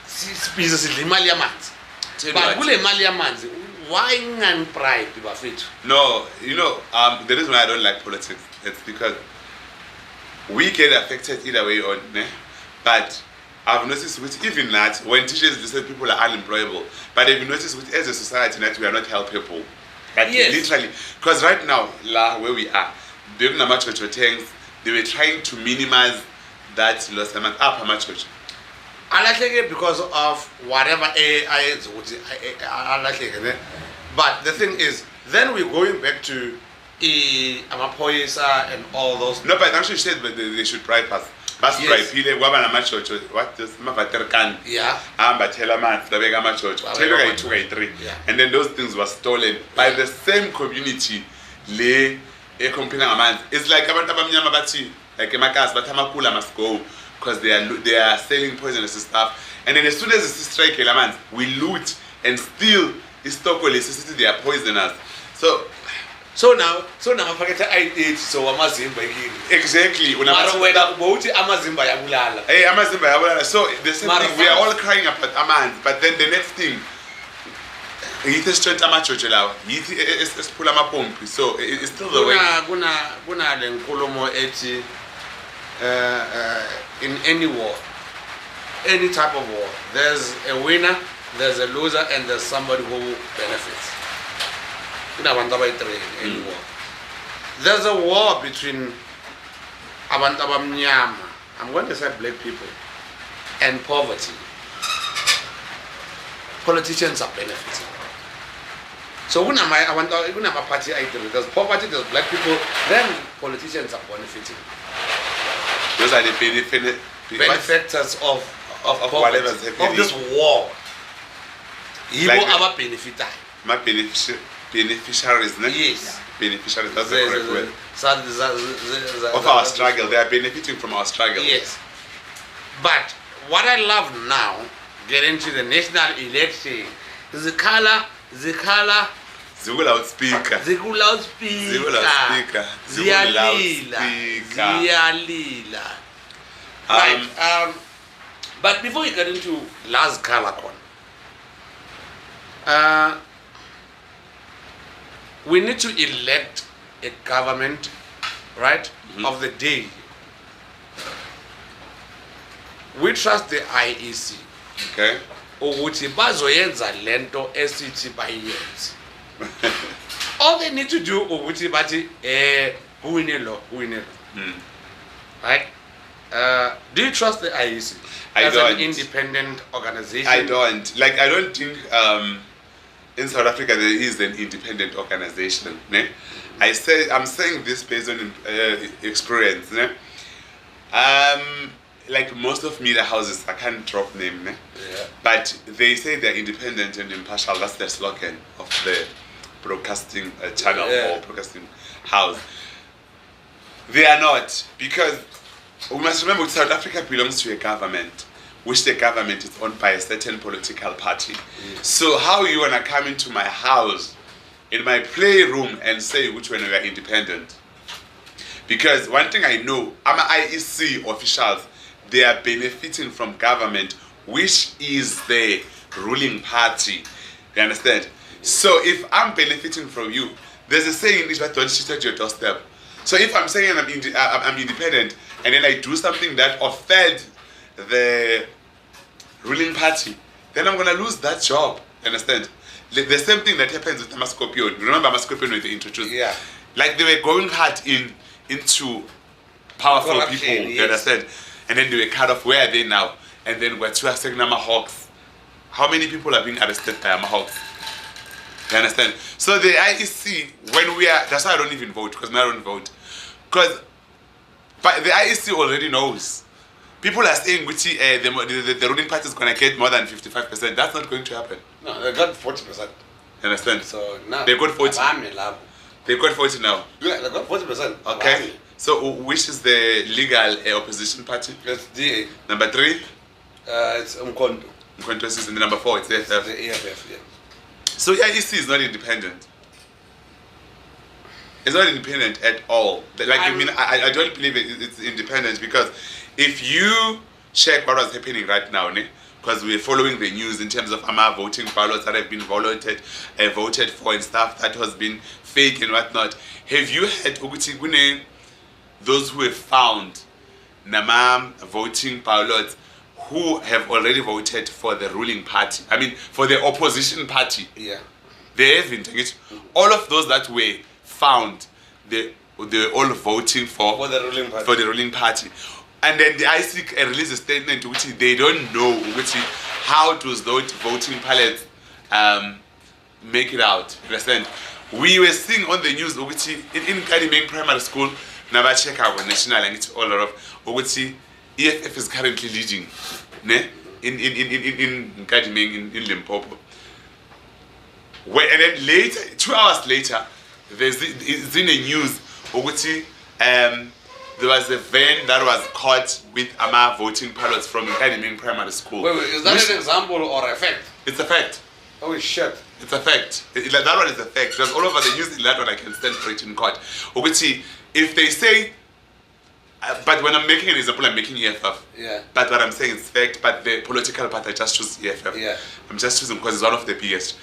Sibiza sidla imali yamanzi. But kule mali yamanzi, why ngani pride bafethu? No, the reason why I don't like politics, it's because we get affected either way on, but I've noticed with even that when teachers listen, people are unemployable. But I've noticed with as a society that we are not helpable. Like yes. Literally, because right now, where we are, they were trying to minimize that loss amount up how much. I like it because of whatever but the thing is, then we're going back to Amapoyesa and all those. No, but actually said but they should bypass. Bas Yes. bribe what does Mavaterkan? Yeah. Tell three. Yeah. And then those things were stolen by the same community. It's like like Makas, but Tamakula must go because they are selling poisonous stuff. And then as soon as the strike elements, we loot and steal the stock they are poisonous. So now I forget I so amazimba again. Exactly. Amazimba yabulala. Hey, Amazimba yabulala. So the same thing, we are all crying about Amand, but then the next thing, it's straight amachochela. It's pull amapompi. So it's still the way. Kuna lenkulumo eti in any war, any type of war, there's a winner, there's a loser, and there's somebody who benefits. In any war. There's a war between Abantabamnyama, I'm going to say black people, and poverty. Politicians are benefiting. So when I party item, there's poverty, there's black people, then politicians are benefiting. Those are the benefactors of whatever's happening. Of this war. Like our benefit. My beneficiaries, yes. Beneficiaries, that's the correct word. Of our struggle, they are benefiting from our struggle. Yes. But what I love now, getting to the national election, Zikala, Loudspeaker. Ziyalila. Right. But before we get into last Kalakon, we need to elect a government, right, of the day. We trust the IEC. Okay. Ukuthi bazoyenza lento esithi bayenze. All they need to do ukuthi bathi kuwine lo. Right? Do you trust the IEC as an independent organization? I don't. I don't think in South Africa there is an independent organization. Ne? I'm saying this based on experience. Ne? Like most of media houses, I can't drop name, ne? Yeah. But they say they're independent and impartial. That's the slogan of the broadcasting channel or broadcasting house. They are not, because we must remember South Africa belongs to a government, which the government is owned by a certain political party. So how you wanna come into my house, in my playroom, and say which one we are independent? Because one thing I know, I'm IEC officials. They are benefiting from government, which is the ruling party. You understand? So if I'm benefiting from you, there's a saying in English that don't shit at your doorstep. So if I'm saying I'm independent and then I do something that offends the ruling party, then I'm gonna lose that job. You understand? The same thing that happens with Amascorpion. Remember Amascorpion when they introduced? Yeah. Like they were going hard into powerful people. Corruption, You understand? and then they were cut off. Where are they now? And then we're two Segnama Hawks. How many people are being arrested by Hawks? You understand? So the IEC, when we are, that's why I don't even vote, because I don't vote. Because the IEC already knows. People are saying which the ruling party is going to get more than 55%. That's not going to happen. No, they got 40%. You understand? So now they got 40. They got 40 now. Yeah, they got 40%. Okay. So which is the legal opposition party? It's DA. Number 3? It's Umkhonto. Umkhonto is in the number 4. It's the EFF. The EFF, yeah. So IEC is not independent. It's not independent at all. Like I don't believe it's independent, because if you check what was happening right now, because we're following the news in terms of our voting ballots that have been voted for and stuff that has been fake and whatnot. Have you had those who have found Namam voting ballots who have already voted for the ruling party? I mean, for the opposition party. Yeah. They haven't. All of those that were found, they were all voting for the ruling party. For the ruling party. And then the IEC released a statement which they don't know how those voting ballots make it out. You understand? We were seeing on the news in Kadimeng Primary School, Naba check our national and it's all of EFF is currently leading in Kadimeng in Limpopo. And then later, 2 hours later, it's in the news there was a van that was caught with Ama voting ballots from Kadimeng Primary School. Wait, is that an example or a fact? It's a fact. Oh shit. It's a fact. That one is a fact. Because all over the news, that one I can stand for it in court. If they say, but when I'm making an example, I'm making EFF. Yeah. But what I'm saying is fact, but the political part, I just choose EFF. Yeah. I'm just choosing because it's one of the biggest.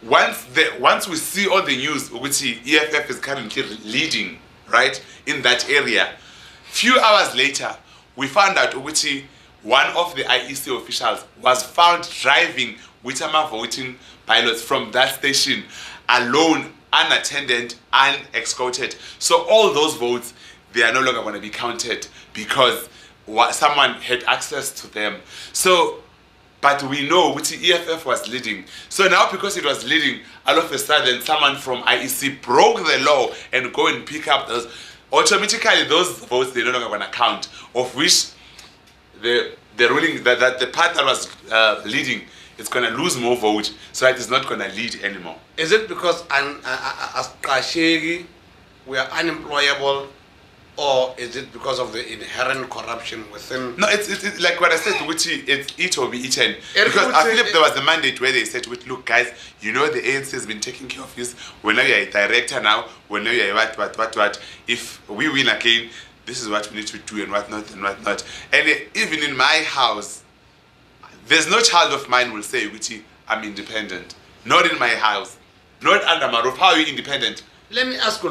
Once we see all the news, EFF is currently leading, right, in that area. Few hours later, we found out one of the IEC officials was found driving with some voting ballots from that station alone, unattended, unescorted. So all those votes, they are no longer going to be counted because someone had access to them. So, but we know which EFF was leading. So now because it was leading, all of a sudden someone from IEC broke the law and go and pick up those. Automatically those votes, they're no longer going to count, of which the ruling, that the part that was leading, it's going to lose more votes, so it is not going to lead anymore. Is it because as Kashegi, we are unemployable, or is it because of the inherent corruption within? No, it's like what I said, it's it or be eaten. Because I feel there was a mandate where they said, look guys, you know the ANC has been taking care of this. We know you're a director now. We know you're what. If we win again, this is what we need to do and whatnot and whatnot. And even in my house, there's no child of mine will say, I'm independent. Not in my house. Not under my roof. How are you independent? Let me ask you,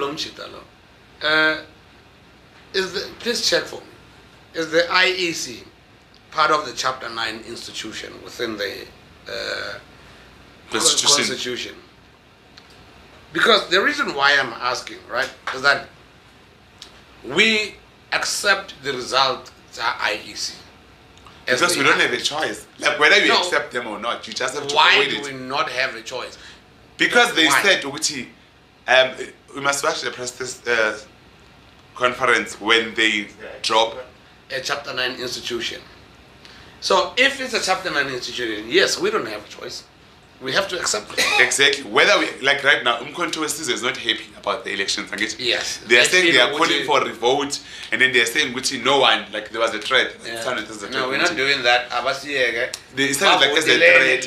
please check for me. Is the IEC part of the Chapter 9 institution within the Constitution? Because the reason why I'm asking, right, is that we accept the result of IEC. Because we don't have a choice. Like whether you accept them or not, you just have to avoid it. Why do we not have a choice? Because they said, we must watch the press conference when they drop a Chapter 9 institution. So if it's a Chapter 9 institution, yes, we don't have a choice. We have to accept it. Exactly. Whether we, like right now, Umkhonto is not happy about the elections. Yes. They are saying they are calling for a revolt, and then they are saying no one, like there was a threat. Yeah. It sounded as a threat. No, we're not doing that. They sounded like as a threat.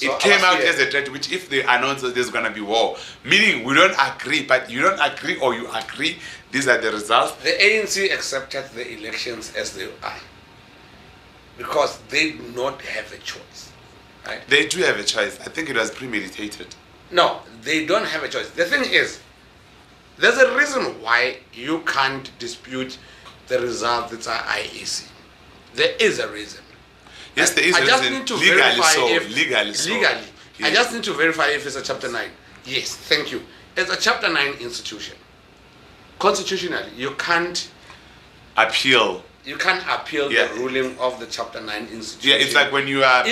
It came out as a threat, which if they announce that there's going to be war, meaning we don't agree, but you don't agree or you agree, these are the results. The ANC accepted the elections as they are because they do not have a choice. Right? They do have a choice. I think it was premeditated. No, they don't have a choice. The thing is, there's a reason why you can't dispute the result that's IEC. There is a reason. Yes, there is a reason. I just need to verify legally. I just need to verify if it's a Chapter 9. Yes, thank you. It's a Chapter 9 institution. Constitutionally, you can't appeal. You can't appeal Yeah. the ruling of the Chapter 9 institution. Yeah, it's like when you are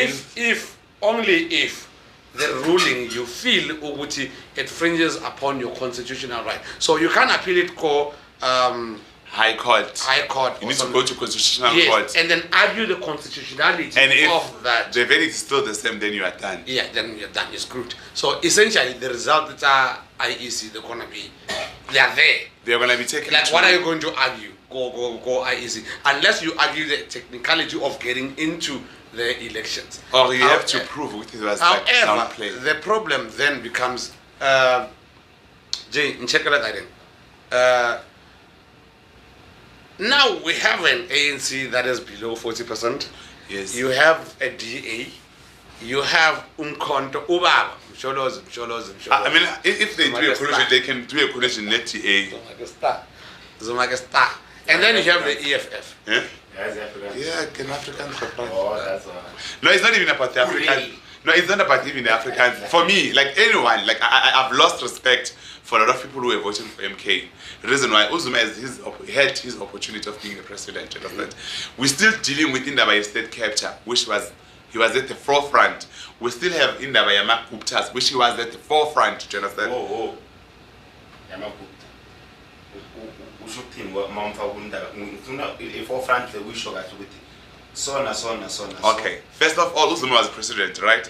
only if the ruling you feel ukuthi it fringes upon your constitutional right. So you can't appeal it High Court. High Court. You need to go to Constitutional yes, Court. and then argue the constitutionality And if of that. the verdict is still the same, then you are done. Yeah, then you're done. You're screwed. So essentially, the result that are IEC, they're gonna be, they are there. They're gonna be taken. Like, what are you going to argue? Go IEC. Unless you argue the technicality of getting into the elections. Or you have to prove it was like however, downplayed. the problem then becomes, Jay, in Czechia, now we have an ANC that is below 40%. Yes. You have a DA. You have Umkhonto Ubaba. Msholozi. I mean, if they do a coalition, they can do a coalition net TA. Zomake Star. And then you have the EFF. Yeah? Yeah, can Africans support? Oh, that's all. No, it's not even about the Africans. No, it's not about even the Africans. For me, like anyone, like I've lost respect for a lot of people who are voting for MK. The reason why Uzuma had his opportunity of being the president. You understand? We're still dealing with Indaba state capture, which was he was at the forefront. We still have Indaba Yamak Guptas, which he was at the forefront. Do you understand? Oh. Yamak Gupta. Ushuthini mamfa kundaba ngifuna forefront the wisho kahle ukuthi sona. Okay. First of all, Uzuma was president, right?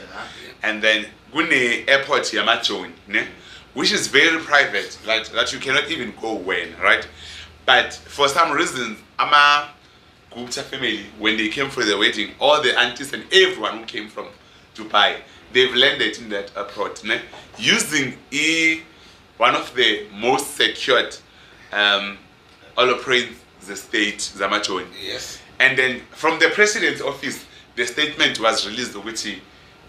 And then Gune airport Yamachon, which is very private, like that you cannot even go when, right? But for some reason, Ama Gupta family, when they came for the wedding, all the aunties and everyone who came from Dubai, they've landed in that airport, using one of the most secured Oloprins, the state, Zamachon. Yes. And then from the president's office, the statement was released, which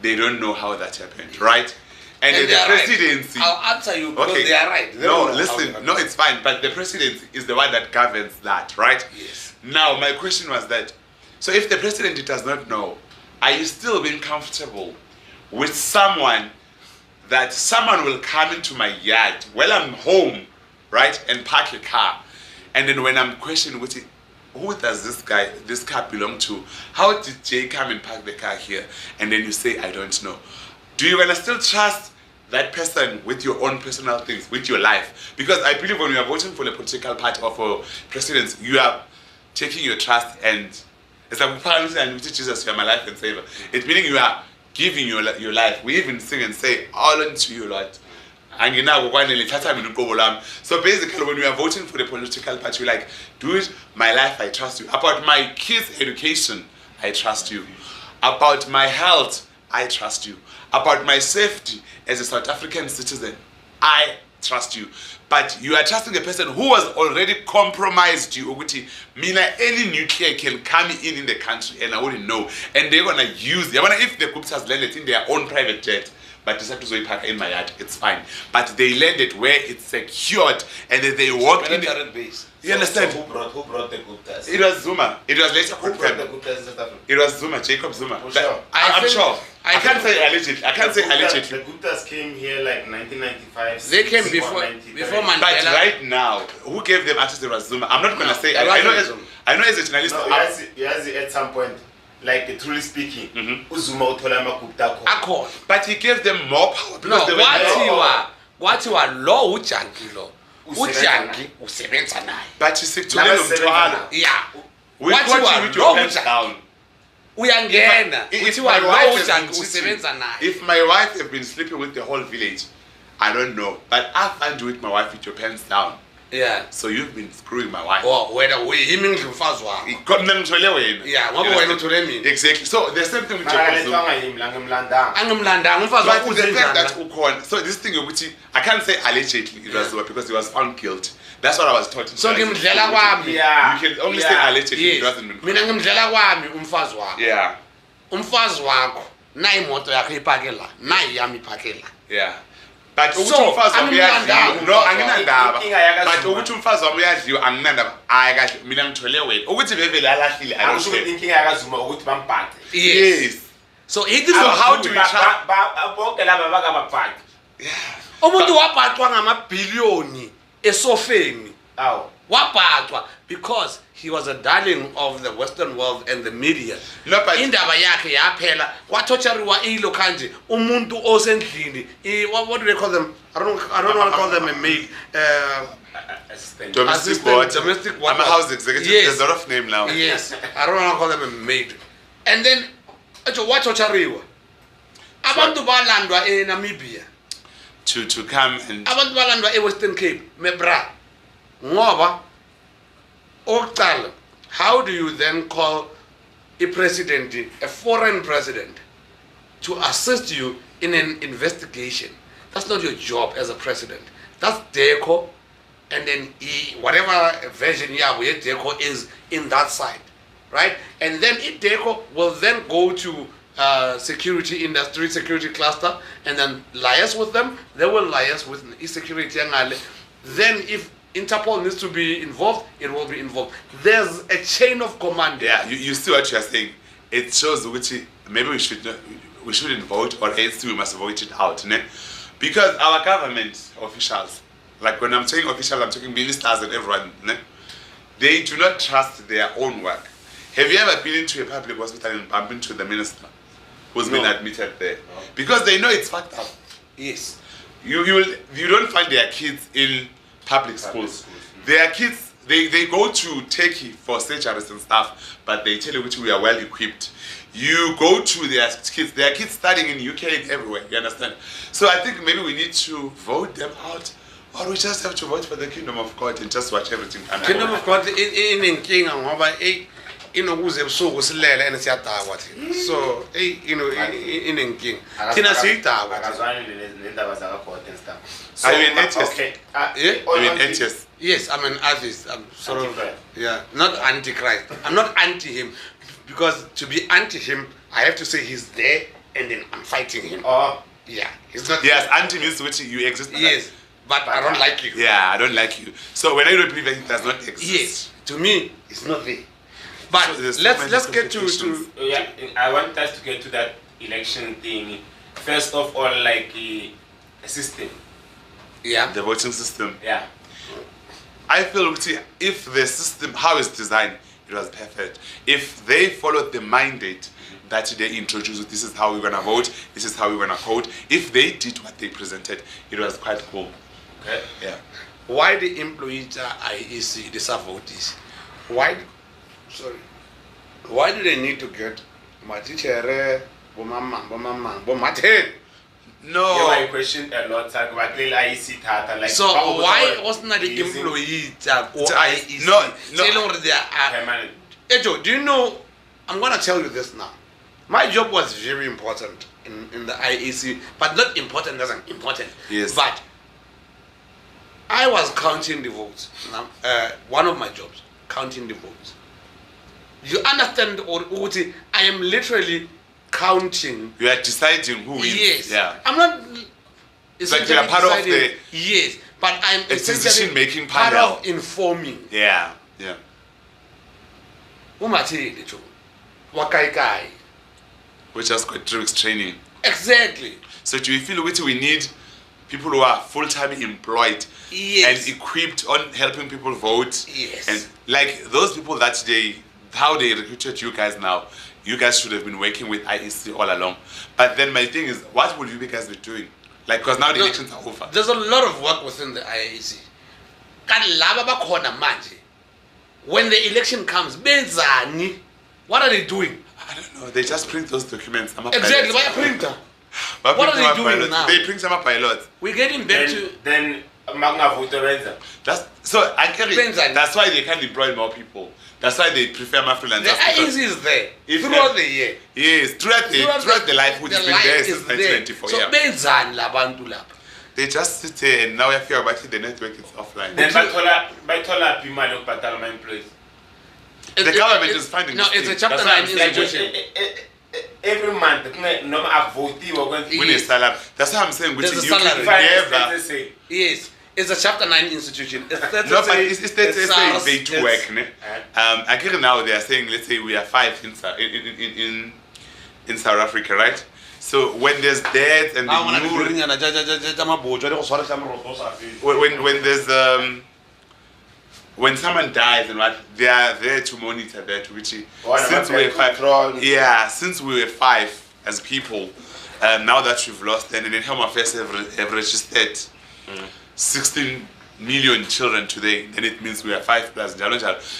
they don't know how that happened, right? And then the presidency. Right. I'll answer you because they are right. No, listen, no, it's fine. But the presidency is the one that governs that, right? Yes. Now, my question was that, so if the president does not know, are you still being comfortable with someone that someone will come into my yard while I'm home, right, and park a car, and then when I'm questioning who does this car belong to? How did Jay come and park the car here? And then you say, I don't know. Do you gonna still trust that person with your own personal things, with your life? Because I believe when you are voting for a political party or for presidents, you are taking your trust and it's like and Jesus, you are my life and savior. It's meaning you are giving your life. We even sing and say, all unto you, Lord. So basically, when we are voting for the political party, we're like, do it, my life, I trust you. About my kids' education, I trust you. About my health, I trust you. About my safety as a South African citizen, I trust you. But you are trusting a person who has already compromised you. Mina, any nuclear can come in the country and I wouldn't know. And they're going to use, if the Guptas landed in their own private jet, but decide to park in my yard, it's fine. But they landed where it's secured and then they walk in the base. You understand? So who brought the Guptas? It was Zuma. It was later confirmed. Who brought the Guptas in South Africa? It was Zuma, Jacob Zuma. Sure. I'm sure. I can't say allegedly. I can't say allegedly. The Guptas came here like 1995. They came before Mandela. But right now, who gave them access to Zuma? I'm not going to say. I know as a journalist. No, yes, at some point, like truly speaking, Uzuma uthola amagupta akho. But he gave them more power. No, wathiwa lo ujanki lo. Ujanki usebenza naye. But you see, yeah. We caught you with your hands down. Uyangena. If my wife has been sleeping with the whole village, I don't know. But I found you with my wife with your pants down. Yeah. So you've been screwing my wife. Oh, whether we him in Fazwa. Yeah, exactly. So the same thing with your so this thing I can't say allegedly it was because he was found guilty. That's what I was taught. So you can only say allegedly it wasn't been. Yeah. Umfazi wakho na imoto yakho ipakela na yami ipakela. Yeah. But so umfazi wami uyadliwa no anginandaba but ukuthi umfazi wami uyadliwa anginandaba hayi kahle mina ngithole wena ukuthi vevele alahlile ayisho inkinga yakazuma ukuthi bambhaqe. Yes. So it is how do we bonke laba bakababhaqe. Umuntu wabhaqwa ngamabhiliyoni esofeni Ow. Wapatwa because he was a darling of the Western world and the media. No, but Indaba yakhe yaphela wathotshariwa ilo kanje umuntu osendlini what do they call them? I don't want to call them a maid. Domestic I'm a house executive. Yes. There's a lot of name now. Yes, I don't want to call them a maid. And then wathotshariwa abantu balandwa eNamibia To come and abantu balandwa eWestern Cape mebra ngoba oqala. How do you then call a president, a foreign president, to assist you in an investigation? That's not your job as a president. That's DECO, and then whatever version DECO is in that side, right? And then DECO will then go to security industry, security cluster, and then liaise with them. They will liaise with security. Then if Interpol needs to be involved, it will be involved. There's a chain of command. Yeah, you see what you are saying. It shows which maybe we shouldn't vote, or else we must vote it out, né? Because our government officials, like when I'm saying officials, I'm talking ministers and everyone, né? They do not trust their own work. Have you ever been into a public hospital and bumped into the minister who's been admitted there? No. Because they know it's fucked up. Yes. You don't find their kids in public schools. Their kids, they go to Turkey for surgeries and stuff, but they tell you which we are well equipped. You go to their kids studying in UK and everywhere, you understand? So I think maybe we need to vote them out, or we just have to vote for the kingdom of God and just watch everything. Kingdom of God inenkinga ngoba inokuze ebusuku silele and siyadakwa thina. So inenkinga. Thina siyidakwa. Akazwani nendaba zakaGod and stuff. So, are you an atheist? Okay. Are you an atheist? Yes, I'm an atheist. I'm sort of, Anti-Christ. yeah, not anti-Christ. I'm not anti him, because to be anti him, I have to say he's there and then I'm fighting him. Oh. Yeah, he's not. Yes, anti means which you exist. Yes, but I don't like you. Yeah, I don't like you. So when I don't believe that it does not exist. Yes, to me, it's not there. But So let's get to Yeah, I want us to get to that election thing. First of all, like a system. yeah. The voting system. Yeah. I feel if the system, how it's designed, it was perfect. If they followed the mandate that they introduced, this is how we're gonna vote, this is how we're gonna vote. If they did what they presented, it was quite cool. Okay. Yeah. Why the employees IEC the votes? Why? Sorry. Why do they need to get Matichere, Bomaten? No. Yeah, I questioned a lot. Like, so why wasn't the employee or IEC? No. They are permanent. Ejo, do you know? I'm gonna tell you this now. My job was very important in the IEC, but not important as an important. Yes. But I was counting the votes. One of my jobs, counting the votes. You understand, Uti? I am literally counting. You are deciding who wins. Yes. Yeah. I'm not. But you are part of the. Yes, but I'm decision-making part panel. of informing. Yeah. Yeah. Umathi lecho. Wakaikai. Which has got tricks training. Exactly. So do you feel which we need people who are full-time employed and equipped on helping people vote? Yes. And like those people that how they recruited you guys now, you guys should have been working with IEC all along. But then my thing is, what will you guys be doing? Like, because now the elections are over. There's a lot of work within the IEC. When the election comes, what are they doing? I don't know. They just print those documents. Exactly. Why a printer? What are they doing now? They print some pilots. We're getting back to. Then that's why they can't employ more people. That's why they prefer my freelancers. The IEC is there throughout the year. Yes, throughout the life which has been there since 1994. So yeah. They just sit there and now I feel about it, the network is offline. Then by tola pima lo patala my employees. The government is finding. No, it's a chapter 9 institution. Every month, no matter that's what I'm saying. Which is you can never. Yes. It's a chapter 9 institution. No, but it's they do work. I get now they are saying, let's say we are 5 in South Africa, right? So when there's death and when there's when someone dies and what, they are there to monitor that, which since we were five, since we were 5 as people, now that we've lost, and then Home Affairs have registered 16 million children today, then it means we are 5 plus.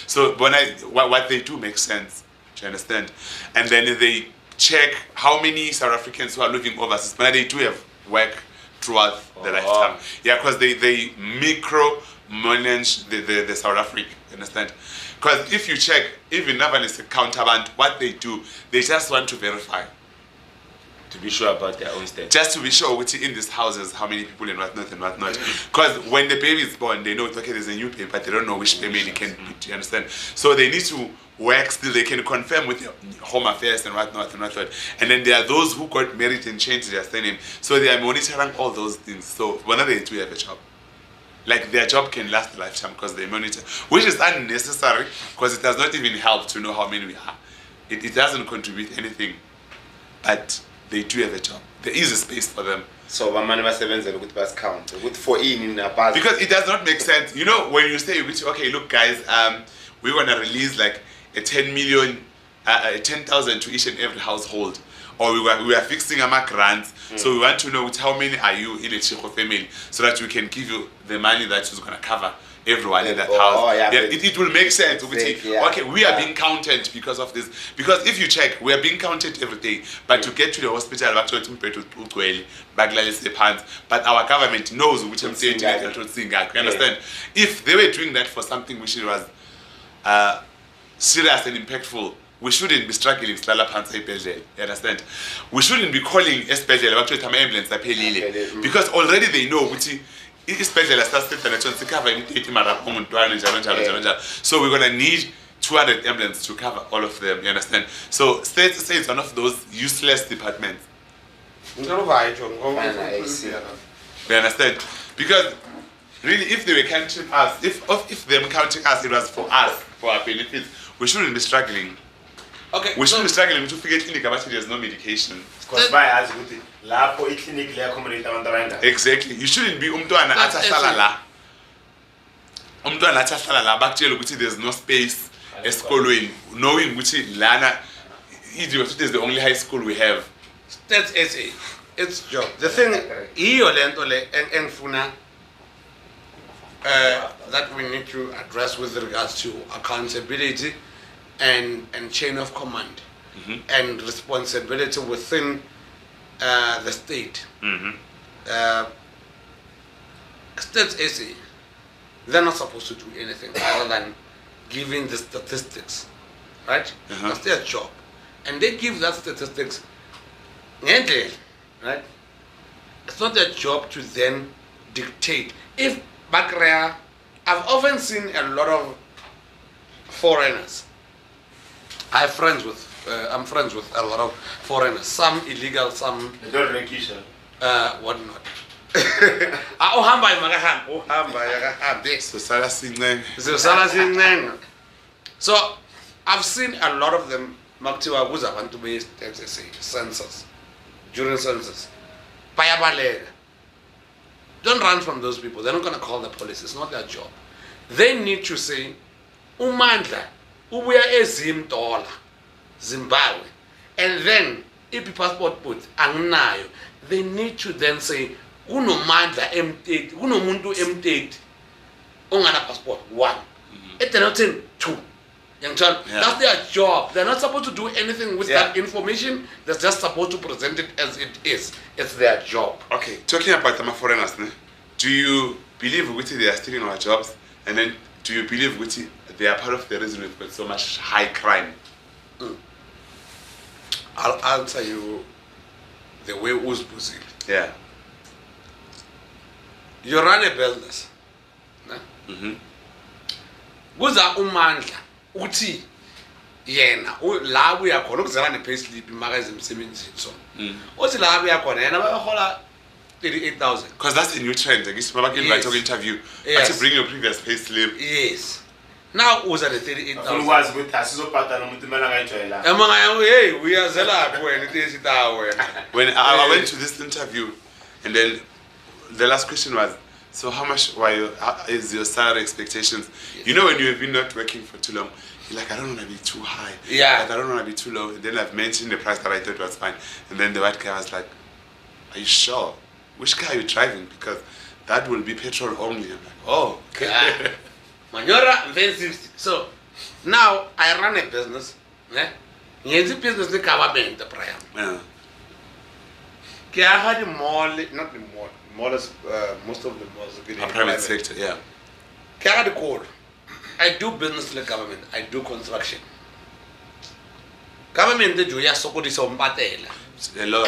So what they do makes sense. Do you understand? And then they check how many South Africans who are living overseas, but they do have work throughout the lifetime. Yeah, because they micro-manage the South Africa, you understand? Because if you check, even Navan is a counterband, what they do, they just want to verify. To be sure about their own state. Just to be sure which in these houses, how many people and whatnot and whatnot. Because when the baby is born, they know, okay, there's a new baby, but they don't know which family can be, do you understand? So they need to work still, they can confirm with their Home Affairs and whatnot and whatnot. And then there are those who got married and changed their surname. So they are monitoring all those things. So whenever they do have a job, like their job can last a lifetime because they monitor, which is unnecessary because it does not even help to know how many we are. It doesn't contribute anything, but they do have a job. There is a space for them. So count with 4 in a bus. Because it does not make sense. You know, when you say, okay, look guys, we're gonna release like a 10,000 to each and every household, or we are fixing our grants, so we want to know how many are you in a Chico family, so that we can give you the money that is gonna cover everyone in that house. It will make sense. Okay, we are being counted because of this. Because if you check, we are being counted every day. But to get to the hospital, but our government knows which I'm saying. You understand? If they were doing that for something which was serious and impactful, we shouldn't be struggling. You understand? We shouldn't be calling ambulance because already they know which. So we're gonna need 200 ambulances to cover all of them. You understand? So state is one of those useless departments. You understand? Because really, if they were counting us, if they were counting us, it was for us, for our benefits. We shouldn't be struggling. Okay. We shouldn't be struggling to figure clinic about there's no medication. Because by us, exactly. You shouldn't be umntwana athahlala la bakutshela ukuthi there's no space esikolweni, knowing ukuthi lana idiot is the only high school we have. That's SA. It's job. The thing iyo lento le engifuna that we need to address with regards to accountability and chain of command and responsibility within the state. States SA, they're not supposed to do anything other than giving the statistics, right? That's their job, and they give that statistics. Right? It's not their job to then dictate. If Bakrea, I've often seen a lot of foreigners. I'm friends with a lot of foreigners. Some illegal, some whatnot. So I've seen a lot of them. Census during census. Don't run from those people. They're not going to call the police. It's not their job. They need to say, Umandla, ubuya $10, Zimbabwe, and then if passport put anginayo, they need to then say, unomandla M8, unomuntu M8, ongana passport 1, etenoten 2. That's their job. They're not supposed to do anything with that information. They're just supposed to present it as it is. It's their job. Okay, talking about the foreigners, do you believe they are stealing our jobs? And then do you believe they are part of the reason we've got so much high crime? I'll answer you the way who's pushing. Yeah. You run a business. Kuza umandla uthi yena la buya khona ukuzela ne payslip imaka ezimsebenzini so. Uthi la buya khona yena bayahola 38,000. Because that's a new trend. I guess Babakil by talking interview. Yes. To bring your previous payslip. Yes. Now who's at the 38,000? Hey, we are zela when I went to this interview, and then the last question was, So how much is your salary expectations? You know, when you have been not working for too long, you're like, I don't want to be too high. Yeah. Like, I don't want to be too low. And then I've mentioned the price that I thought was fine. And then the white guy was like, are you sure? Which car are you driving? Because that will be petrol only. I'm like, oh, okay. Manyora, very 60. So now I run a business. Yes, business the government the prior. Yeah. I had the mall, not the mall. Malls, most of the malls are A private sector, yeah. I had the code. I do business like government. I do construction. Government the Julia Sokodi Sombatela.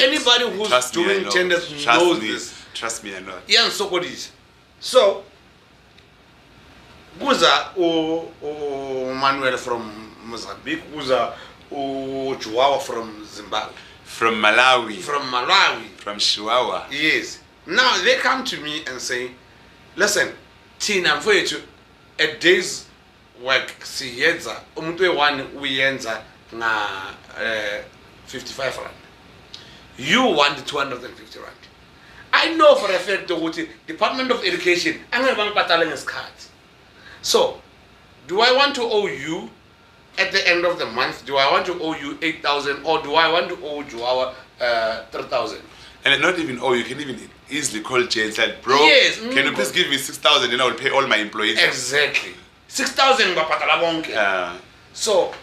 Anybody who's doing tenders knows this. Trust me, I know. Yeah, Sokodis. So Buza o Manuel from Mozambique, Buza o Chihuahua from Zimbabwe. From Malawi. From Malawi. From Chihuahua. Yes. Now they come to me and say, listen, Tina, I'm for you to a day's work, see yenza, one we yenza na 55 rand. You want the 250 rand. I know for a fact the Department of Education, I'm going to battling his cards. So, do I want to owe you at the end of the month? Do I want to owe you 8,000 or do I want to owe you our 3,000? And not even owe, you can even easily call Jay and say, bro, yes, can you please give me 6,000 and I will pay all my employees? Exactly. 6,000 So,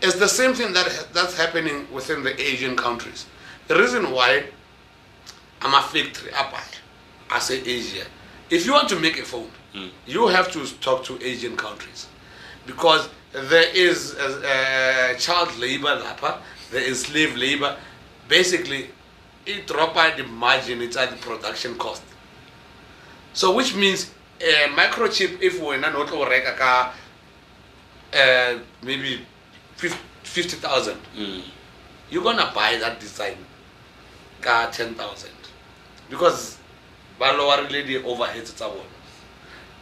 it's the same thing that's happening within the Asian countries. The reason why I'm a factory up, I say Asia. If you want to make a phone, you have to talk to Asian countries because there is child labor, there is slave labor. Basically, it drop out the margin, it's at the production cost. So, which means microchip, if we're not maybe 50,000, you're gonna buy that design car 10,000 because Balower lady overheads it's one.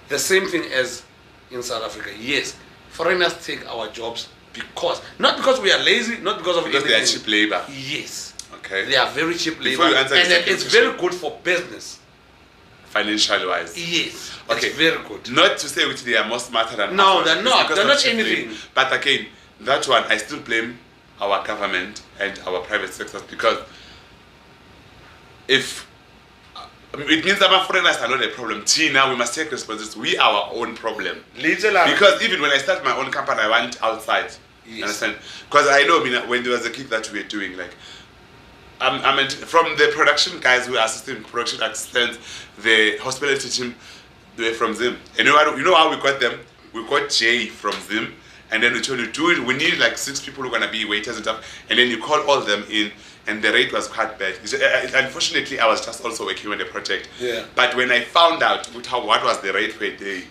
The same thing as in South Africa. Yes, foreigners take our jobs because not because we are lazy, not because of because anything. they are cheap labor. Yes. Okay. They are very cheap labor, and it's very good for business. Financial wise. Yes. Okay. It's very good. Not to say which they are more smarter than no, us, they're not. They're not anything. Labor. But again, that one I still blame our government and our private sectors because if it means that our foreigners are not a problem. Now we must take responsibility. We are our own problem. Because even when I start my own company, I went outside. Yes. Understand? Because I know when there was a kid that we were doing, like, I mean, from the production guys who are assisting production assistants, the hospitality team, they were from Zim. And you know how we got them? We got Jay from Zim. And then we told you, do it. We need like 6 people who are going to be waiters and stuff. And then you call all of them in. And the rate was quite bad. Unfortunately, I was just also working on the project. Yeah. But when I found out what was the rate per day,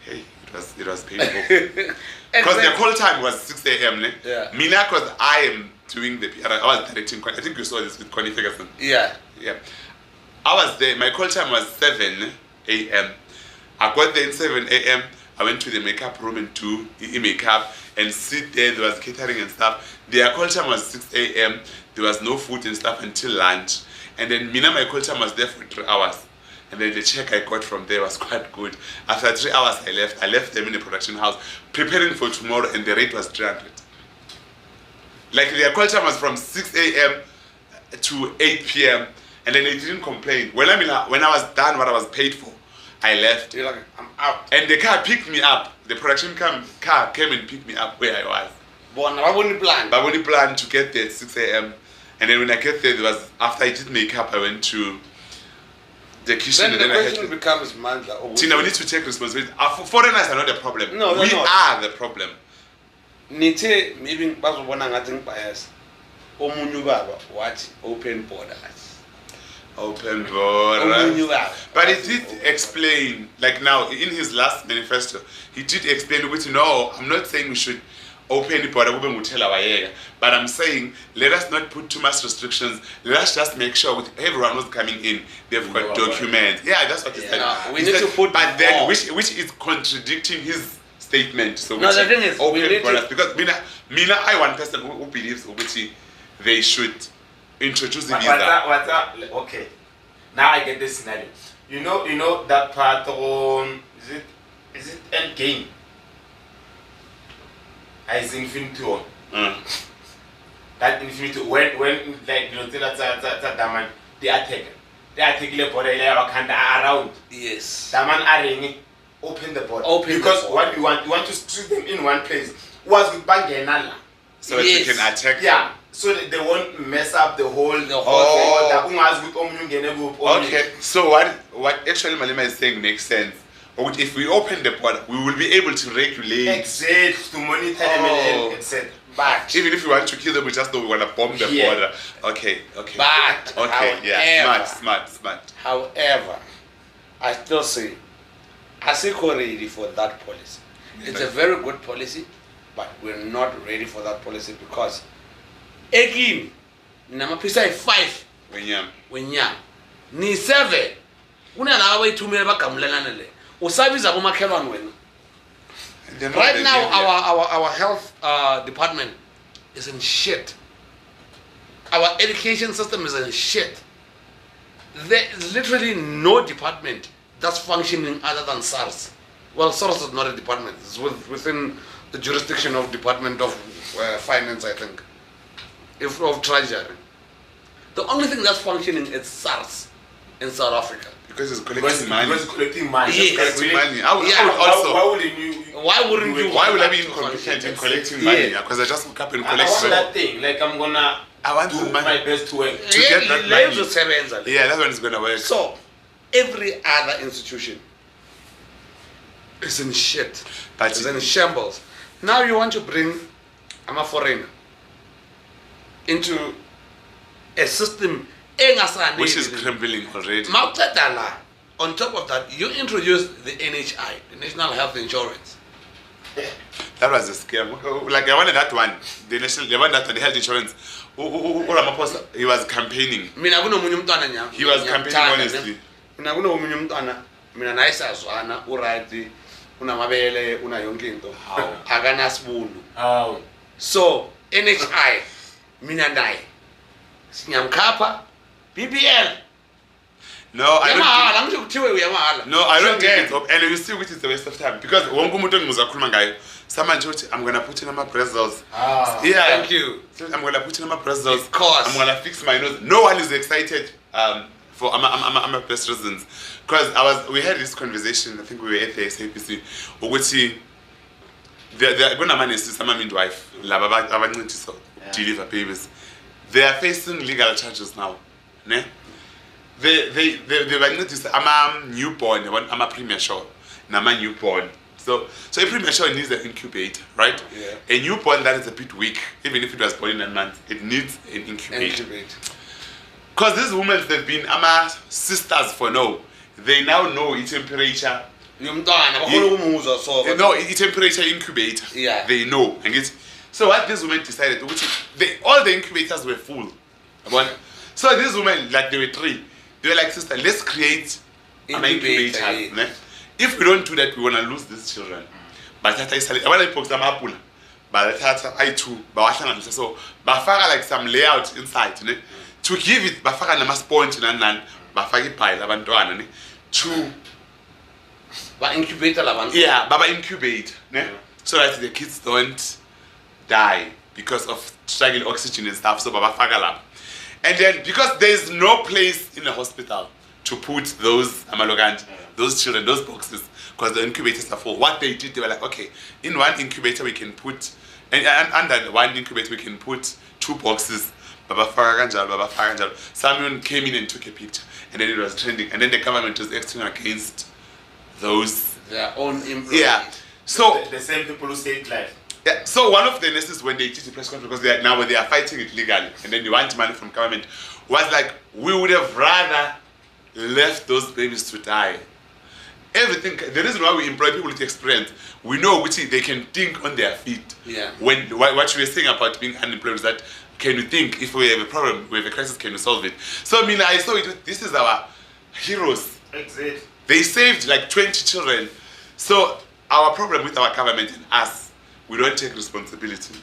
hey, it was painful. Because the call time was 6 a.m. Yeah. Mina, because I am doing the PR, I was directing. I think you saw this with Connie Ferguson. Yeah. Yeah. I was there. My call time was 7 a.m. I got there at 7 a.m. I went to the makeup room and do makeup and sit there. There was catering and stuff. Their call time was 6 a.m. There was no food and stuff until lunch. And then my call time was there for 3 hours. And then the check I got from there was quite good. After 3 hours, I left. I left them in the production house, preparing for tomorrow, and the rate was 300. Like their call time was from 6 a.m. to 8 p.m. And then they didn't complain. When I was done what I was paid for, I left. You're like, I'm out. And the car picked me up. The production car came and picked me up where I was. But I only planned to get there at 6 a.m. And then when I get there, after I did makeup, I went to the kitchen. Then the question becomes, Mandla. Tina, we need to take responsibility. Foreigners are not the problem. No, we are the problem. Nite maybe bazobona ngathi ngibias. Omunye ubaba wathi open borders. Open borders. But he did explain, like now in his last manifesto, he did explain which no, I'm not saying we should open the border, but I'm saying let us not put too much restrictions. Let us just make sure with everyone who's coming in, they've got documents. Yeah, that's what he said. We need to put, but then which is contradicting his statement. So no, the thing is, open borders because Mina, I one person who believes they should introduce the visa. Okay, now I get this scenario. You know that part on is it Endgame? I think Infinity War. That Infinity when like that man they attack the border around. Yes. That man are open the border. Because what we want to street them in one place. Was with Bangenala. So that you can attack. Yeah. So that they won't mess up the whole Okay. So what actually Malema is saying makes sense. If we open the border, we will be able to regulate. Exactly, to monitor them and etc. But even if we want to kill them, we just know we want to bomb the border. Okay. But okay, yeah, smart. However, I still say, ASECO ready for that policy. It's a very good policy, but we're not ready for that policy because, again, namapisa 5 wenyama ni 7 kunalaba bayithumela bagamulelana le usabiza bomakhelwane wena. Right now our health department is in shit. Our education system is in shit. There is literally no department that's functioning other than SARS. Well, SARS is not a department. It's within the jurisdiction of Department of Finance, I think, of Treasury. The only thing that's functioning is SARS in South Africa. Because it's collecting money. Because it's collecting money. Yes. Collecting money. Why would I be incompetent in collecting money? Because I just woke up and collect. I want that thing. Like I want do my best to work. To get that money. Yeah, that's when it's gonna work. So every other institution is in shit. It's in shambles. Now you want to bring a foreigner into a system which is crumbling already. On top of that, you introduced the NHI, the National Health Insurance. That was a scam. Like I wanted that one, the health insurance. He was campaigning. He was campaigning honestly. So NHI, Minandai, Sinyamkapa, BBL. No, I don't. No, I don't think it's up. And you see, which is a waste of time because someone told you, I'm gonna put in my bristles. Yeah, thank you. I'm gonna put in my bristles. Of course. I'm gonna fix my nose. No one is excited for I'm a best reasons because we had this conversation. I think we were at the SAPC. They're gonna manage some midwife, deliver babies. They are facing legal charges now. Ne? They were noticed. I'm a newborn. I'm a premature. I'm a newborn. So a premature needs an incubator, right? Yeah. A newborn that is a bit weak, even if it was born in a month, it needs an incubator. Because these women they've been sisters for now. They now know its temperature. No, its temperature incubator. Yeah. They know. So what these women decided, all the incubators were full. So these women, like they were 3, they were like, sister, let's create an incubator. If we don't do that, we want to lose these children. But I too, so like some layout inside, to give it, a sponge to incubate, so that the kids don't die because of struggling oxygen and stuff. So and then because there is no place in a hospital to put those those children, those boxes, because the incubators are full. What they did, they were like, okay, in one incubator we can put, and under one incubator we can put 2 boxes. Someone came in and took a picture, and then it was trending, and then the government was acting against those their own employees. Yeah. So the same people who saved life. Yeah. So one of the nurses, when they did the press conference, because they are fighting it legally, and then they want money from government, was like, we would have rather left those babies to die. Everything. The reason why we employ people with experience, we know which they can think on their feet. Yeah. When what we were saying about being unemployed is that, can you think if we have a problem, we have a crisis, can you solve it? So I mean, I saw it. This is our heroes. Exactly. They saved like 20 children. So our problem with our government and us, we don't take responsibility.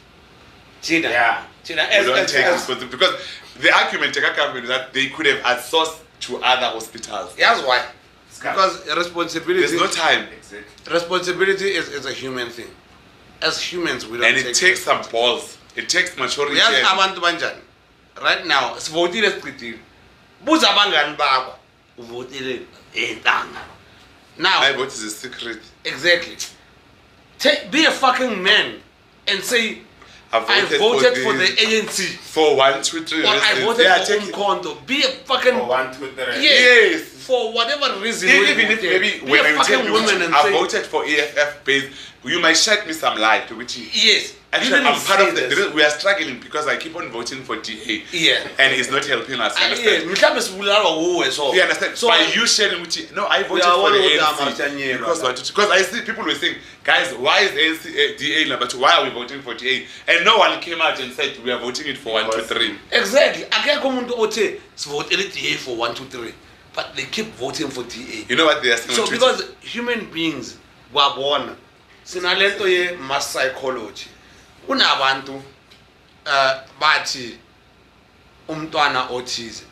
We don't take responsibility because the argument of the government is that they could have outsourced to other hospitals. Here's why. Because responsibility. There's no time. Exactly. Responsibility is a human thing. As humans, we don't. And it takes some balls. It takes maturity. Yes, abantu banjani. Right now, sivotile siqedile. Buza abangani bakho uvotile entanga. Now, My vote is a secret. exactly. Be a fucking man and say I I voted for the ANC. For 1, 2, 3 Or I reasons. voted Yeah, for take it. Umkhonto. Be a fucking For 1, 2, 3. yes. For whatever reason. Even we if voted. maybe Be when a you tell fucking me woman and I say voted for EFF based, you might shed me some light to which yes. actually You I'm didn't part say of the this. we are struggling because I keep on voting for DA. Yeah. And it's not helping us. You Yes. understand? Mhlawumbe sibulawa wuwe so. You understand? So By you sharing with no, I voted are for one the of the ANC Amartanyelwa, because like. because I see people were saying, guys, why is ANC DA number 2? Why are we voting for DA? And no one came out and said we are voting it for 1, 2, 3. Exactly. Akekho umuntu othe sivotele DA for 1, 2, 3. But they keep voting for DA. You know what they are saying? So on Twitter? because human beings kwabona sinalento ye mass psychology. Kunabantu bathi umntwana othize.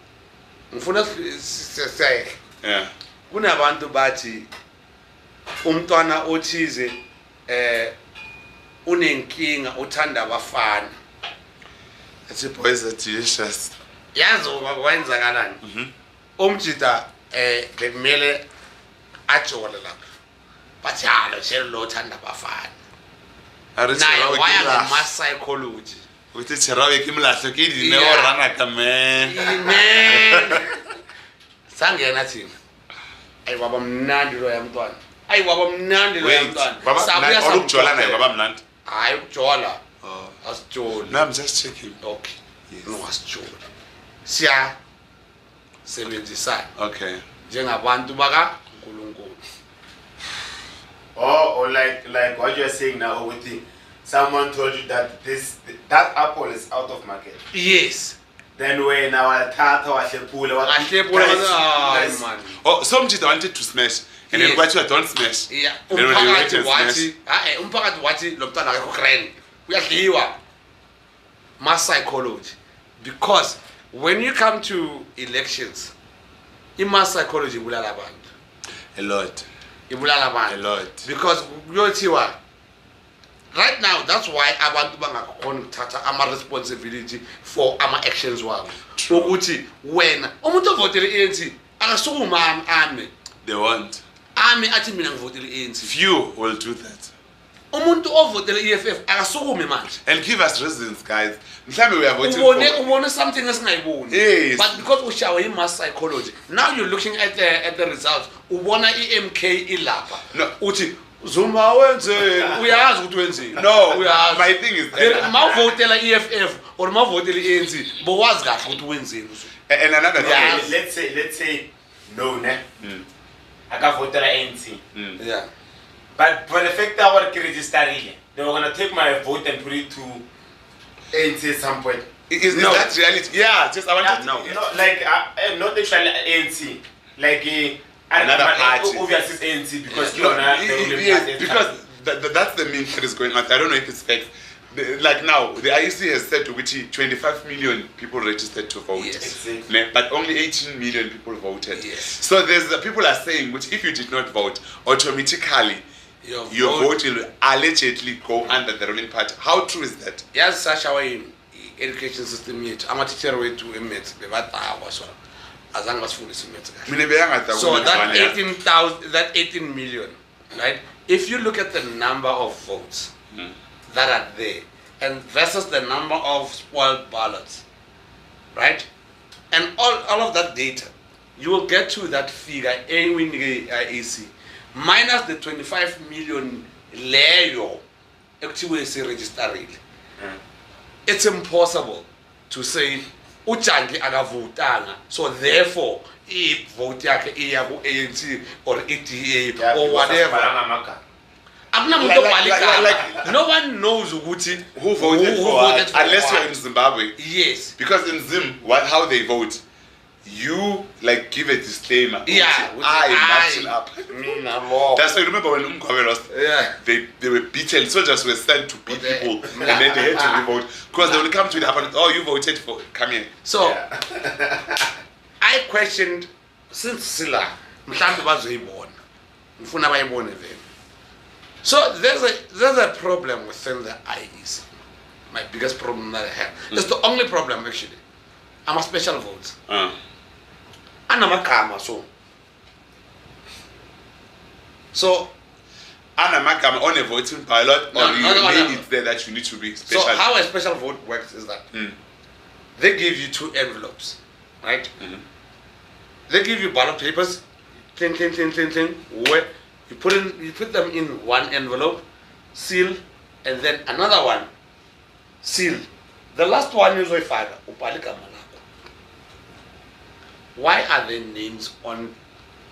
Ngifuna siseke. Yeah. Kunabantu bathi umntwana othize unenkinga uthanda abafana. That's a boys that delicious. Yazi kwenzakalani? Umjida bekumele ajole lapha. Bathi halo shelo lo uthanda abafana. Naye waya ngama psychology. Uthi Cherawe kimlahlo ke di ne o Yeah. rana ka man. Man. Sangena thina. Ayi baba mnandi lo yamntwana. Ayi baba mnandi lo Wait, yamntwana. baba Sabuya ukujola naye baba mnandi. Hayi ukujola. Oh. Asijoli. No, I'm just checking. Okay. Yes. No asijoli. Siya sebenzisana Okay. njengabantu baka uNkulunkulu. Or like what you're saying now with the someone told you that that apple is out of market. Yes. Then when our tata washepula Man. Oh, some just wanted to smash. And then Yes. what you don't smash. Yeah, Then when you wait umphakathi and wathi umphakathi wathi lo mntwana akekho grand uyadliwa mass psychology because when you come to elections mass psychology ibulala abantu A lot. ibulala A abantu lot. because kuyothiwa right now that's why abantu bangakhona ukuthatha ama-responsibility for ama-actions wabo ukuthi wena umuntu ovotele i-ANC akasukuma ame They won't. ame athi mina ngivotele i-ANC Few will do that. umuntu ovotele i-EFF akasukume manje And give us reasons, guys. Mhlambe we are voting for. ubone something esingayiboni Yes. but because ushawe i-mass psychology now you're looking at the results ubona i-MK ilapha No. uthi Zuma wenzeni uyazi ukuthi wenzeni No, uyazi my thing is mawuvotela i-EFF or mawuvotela i-ANC bowazi kahle ukuthi wenzeni and another thing. Yeah. let's say no ne. Akavotela ANC. yeah But for the fact that I was registered, they were gonna take my vote and put it to ANC at some point. Is No. that reality? Yeah, just I want to No, know. no, like not actually ANC, like Another party. Obviously it's ANC because No, the ruling yes, party at the because time. that's the main that is going on. I don't know if it's facts. Like now, the IEC has said to which 25 million people registered to vote. Yes. Exactly. Ne, but only 18 million people voted. Yes. So there's the people are saying which if you did not vote, automatically your vote will allegedly go under the ruling party. How true is that? yazi sashawa i-education system yethu ama-teacher wethu emaths bebadakwa so azange basifundise imaths kahle Mina beyangathi so akuna that one, yeah. 18,000 that 18 million right if you look at the number of votes that are there and versus the number of spoiled ballots right and all of that data you will get to that figure AC minus the 25 million leyo ekuthiwe siregisterile it's impossible to say uJanki akavotanga so therefore i-vote yakhe iya ku-ANC or i-DA or whatever akunamuntu obhala no one knows ukuthi Who voted for what, unless what. you're in Zimbabwe. Yes. Because in Zim, how they vote, you like give a disclaimer. Yeah, Uthi, with I the marching I. up. Mina That's why you remember when Umkwabe lost, Yeah. they were beaten. Soldiers were sent to beat Okay. people, and then they had to revote because they will come to it happen. Oh, you voted for. Come here. So I questioned since Sila mhlambe bazoyibona ngifuna bayibone vele. So there's a problem within the IEC. My biggest problem that I have. It's the only problem actually. I'm a special vote. Anamakama so Anamakama on a voting ballot, or you mean it's there that you need to be special? So how a special vote works is that they give you 2 envelopes, right? They give you ballot papers, where you put them in one envelope, seal, and then another one, seal. The last one is why are there names on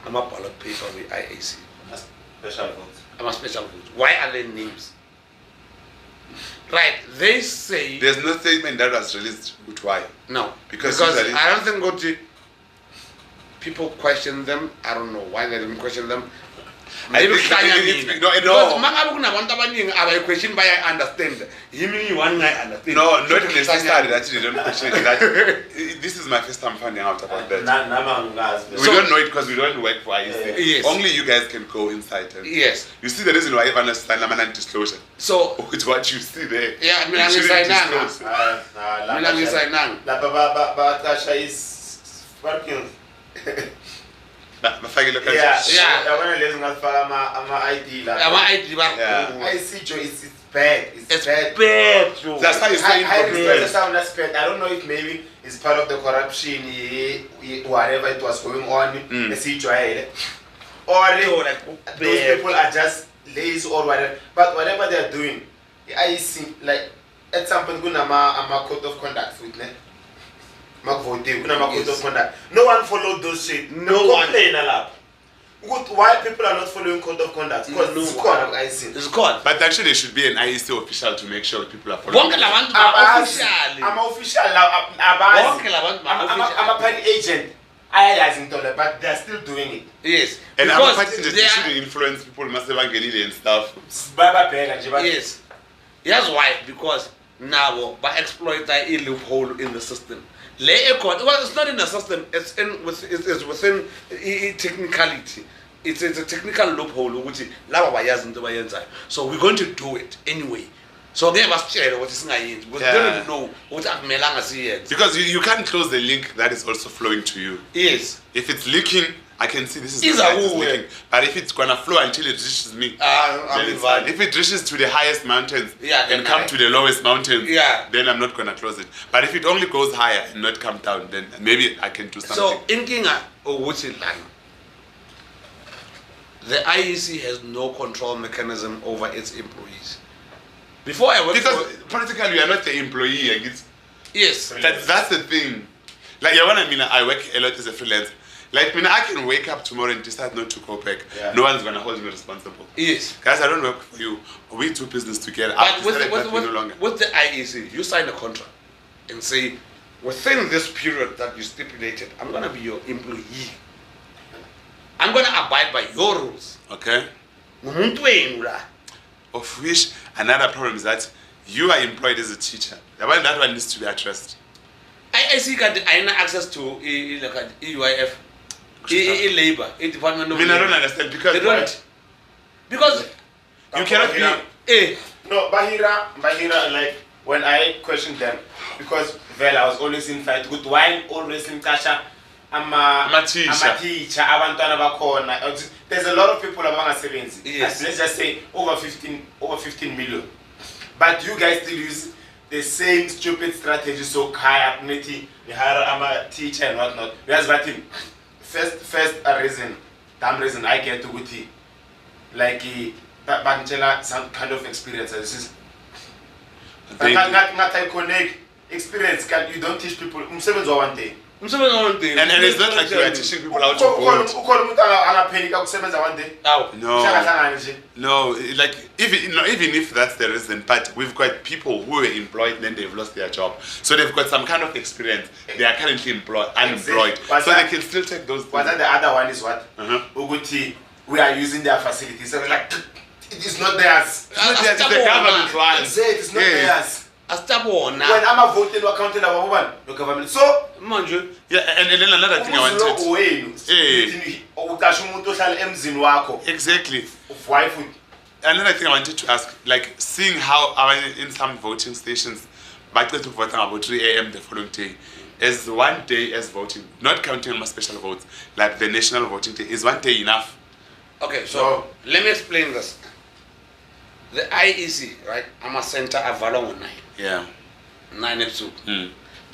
a ballot paper with IAC? Special votes. I'm a special vote. Why are there names? Right, they say there's no statement that was released with why. No, because I don't think people question them. I don't know why they didn't question them. Maybe no. question by I understand. You mean one guy understand? No, not necessarily that you don't question it. This is my first time finding out about that. We don't know it because we don't work for IEC. Yes. Only you guys can go inside. And yes. You see the reason why everyone has signed non-disclosure. So it's what you see there. Yeah, I mean, I'm is working. Yeah. I want to listen to ID. I see Joe, it's bad. It's bad. That's how you say it. I don't know if maybe it's part of the corruption, whatever it was going on. Or those people are just lazy or whatever. But whatever they're doing, I see, like, at some point, I'm a code of conduct with them. No one followed those shit. No one. Why people are not following code of conduct? Because it's called. But actually, there should be an IEC official to make sure people are following. I'm official. I'm a party agent. But they're still doing it. Yes. And I'm a party agent. They shouldn't influence people. Must have and stuff. Yes. Here's why. Because now, by exploiting a loophole in the system. Well, it's not in the system. It's within technicality. It's a technical loophole. So we're going to do it anyway. So they must share what is going. We don't know what because you can't close the link that is also flowing to you. Yes. If it's leaking, I can see this is leaking. But if it's gonna flow until it reaches me, then it's fine. If it reaches to the highest mountains and come to the lowest mountains, then I'm not gonna close it. But if it only goes higher and not come down, then maybe I can do something. So in Kinga or the IEC has no control mechanism over its employees. Before I worked because politically you are not the employee. Yes. That's the thing. Like I work a lot as a freelancer. Like I can wake up tomorrow and decide not to go back. No one's gonna hold me responsible. Yes. Guys, I don't work for you. We do business together. But with the IEC, you sign a contract and say, within this period that you stipulated, I'm gonna be your employee. I'm gonna abide by your rules. Okay. Of which another problem is that you are employed as a teacher. That one needs to be addressed. IEC got access to EUIF. Labor, Department of Labor. I don't understand because they don't. Because you cannot be. No, Bahira, like when I questioned them, because I was always in fight. Good wine, always in Kasha. I'm a teacher. There's a lot of people among us savings. Yes. Let's just say over 15 million. But you guys still use the same stupid strategy. So I'm a teacher and whatnot. Whereas first damn reason I get to Guti. Like some kind of experience. This is not connect experience. You don't teach people one day. And it's not like you are teaching people how to vote. No, like even if that's the reason, but we've got people who are employed and then they've lost their job. So they've got some kind of experience. They are currently unemployed. So they can still take those things. But then the other one is what? Uguti, we are using their facilities. So like, it's not theirs. It's the government's one. It's not theirs. Asitabona. When I'm a voting accountant of one, the government. So, Manje. Yeah, and then another thing I wanted. Exactly. Another thing I wanted to ask, like seeing how in some voting stations, back to voting about 3 a.m. the following day, is one day as voting, not counting on my special votes, like the national voting day, is one day enough? Okay, so let me explain this. The IEC, right? I'm a center of Valong 9. Yeah. 9 episode.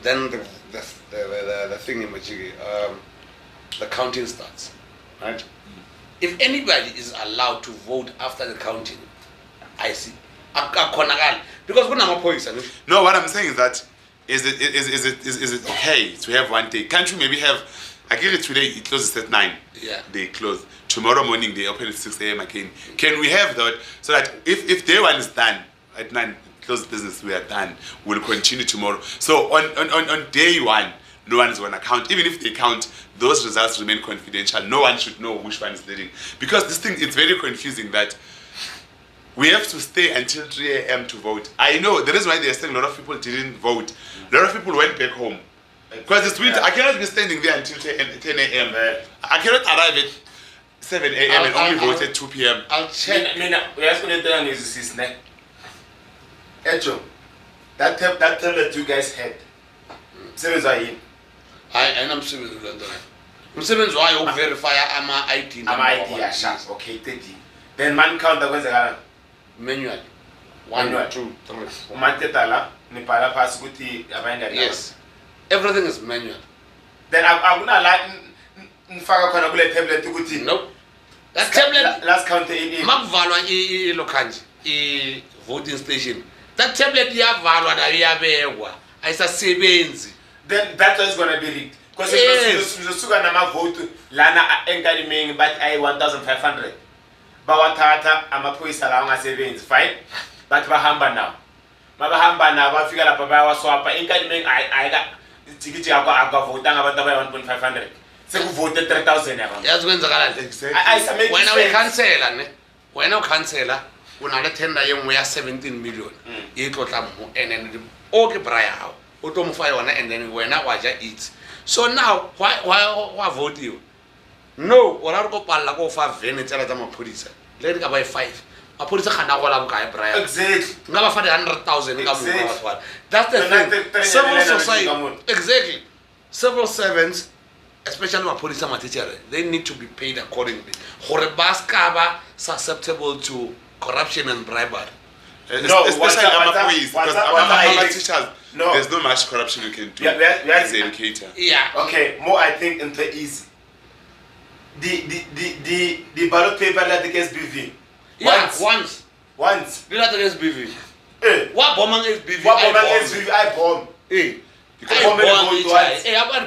Then the thing in Majigi, the counting starts, right? If anybody is allowed to vote after the counting, I see. Because when I'm a police, no, what I'm saying is that is it okay to have one day? Can't you maybe have? I get it today. It closes at 9. Yeah. They close. Tomorrow morning they open at 6 a.m. again. Can we have that so that if day one is done at 9, close business, we are done. We'll continue tomorrow. So on day one, no one is going to count. Even if they count, those results remain confidential. No one should know which one is leading. Because this thing, it's very confusing that we have to stay until 3 a.m. to vote. I know, the reason why they're saying a lot of people didn't vote, a lot of people went back home. Because it's winter, I cannot be standing there until 10 a.m. I cannot arrive at 7 a.m. and only vote at 2 p.m. I'll check. We're asking the is Echo, that tablet you guys had. Seven are in. I'm civil. I'm civil. Why you verify I'm IT? I'm IT. Yeah, okay, 30. Then man count the ones that are manual. 1, 2, 3. Yes. Everything is manual. Then I'm gonna like tablet to go to. Nope. That tablet. Last counter in. Magvalwa lokanji voting station. That tablet yavalwa na iyabewa. Ayisasebenzi. Then that is gonna be rigged. Because you sugar nama vote lana enkaliming but I 1,500. Bawatata amaphuyisa la ungasebenzi fine. But bahamba now. Mabahamba now bafika lapha bayawaswapa enkaliming I got ticket akavota ngabantu abaya 1,500. Sekuvote 3,000 yabantu. Yazikwenzakalani? Exactly. When we cancela ne. When I cancela unale tender yengu ya 17 million. Ikhotla and then okay braya how. Utomufaya wana and then when I waja eat. So now why vote you? No, ora go palla go fa vene tsela tsa maphodisa. Let ka buy 5. Maphodisa khana go la bokae braya. Exactly. Ngaba fa 100,000 ka mo ba. That's the thing. Civil society. Exactly. Civil servants, especially maphodisa matitjhere, they need to be paid accordingly. Gore ba ska ba susceptible to corruption and bribery. No, especially because teachers, no. There's no much corruption you can do as an educator. Yeah. Okay, more I think into easy. The ballot paper that against BV. Yeah, once. You not against BV. What bomb against BV? What bomb against BV? I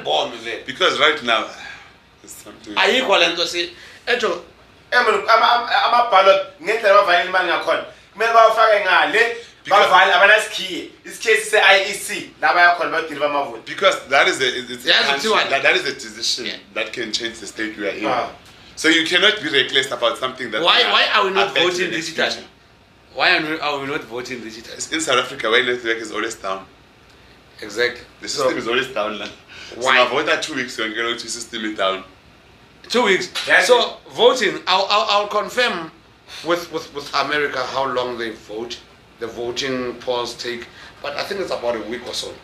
bomb. Because right now, it's something. I equal and to say, Echo. I'm a ballot. Never find man a con. Never find a late. This case is IEC. Because that is that is a decision that can change the state we are in. So you cannot be reckless about something that. Why are we not voting digital? Why are we not voting digital? In South Africa, where network is always down. Exactly. The system is always down. Why? So I voted 2 weeks ago, and the system is down. 2 weeks. So voting, I'll confirm with America how long they vote. The voting polls take, but I think it's about a week or so.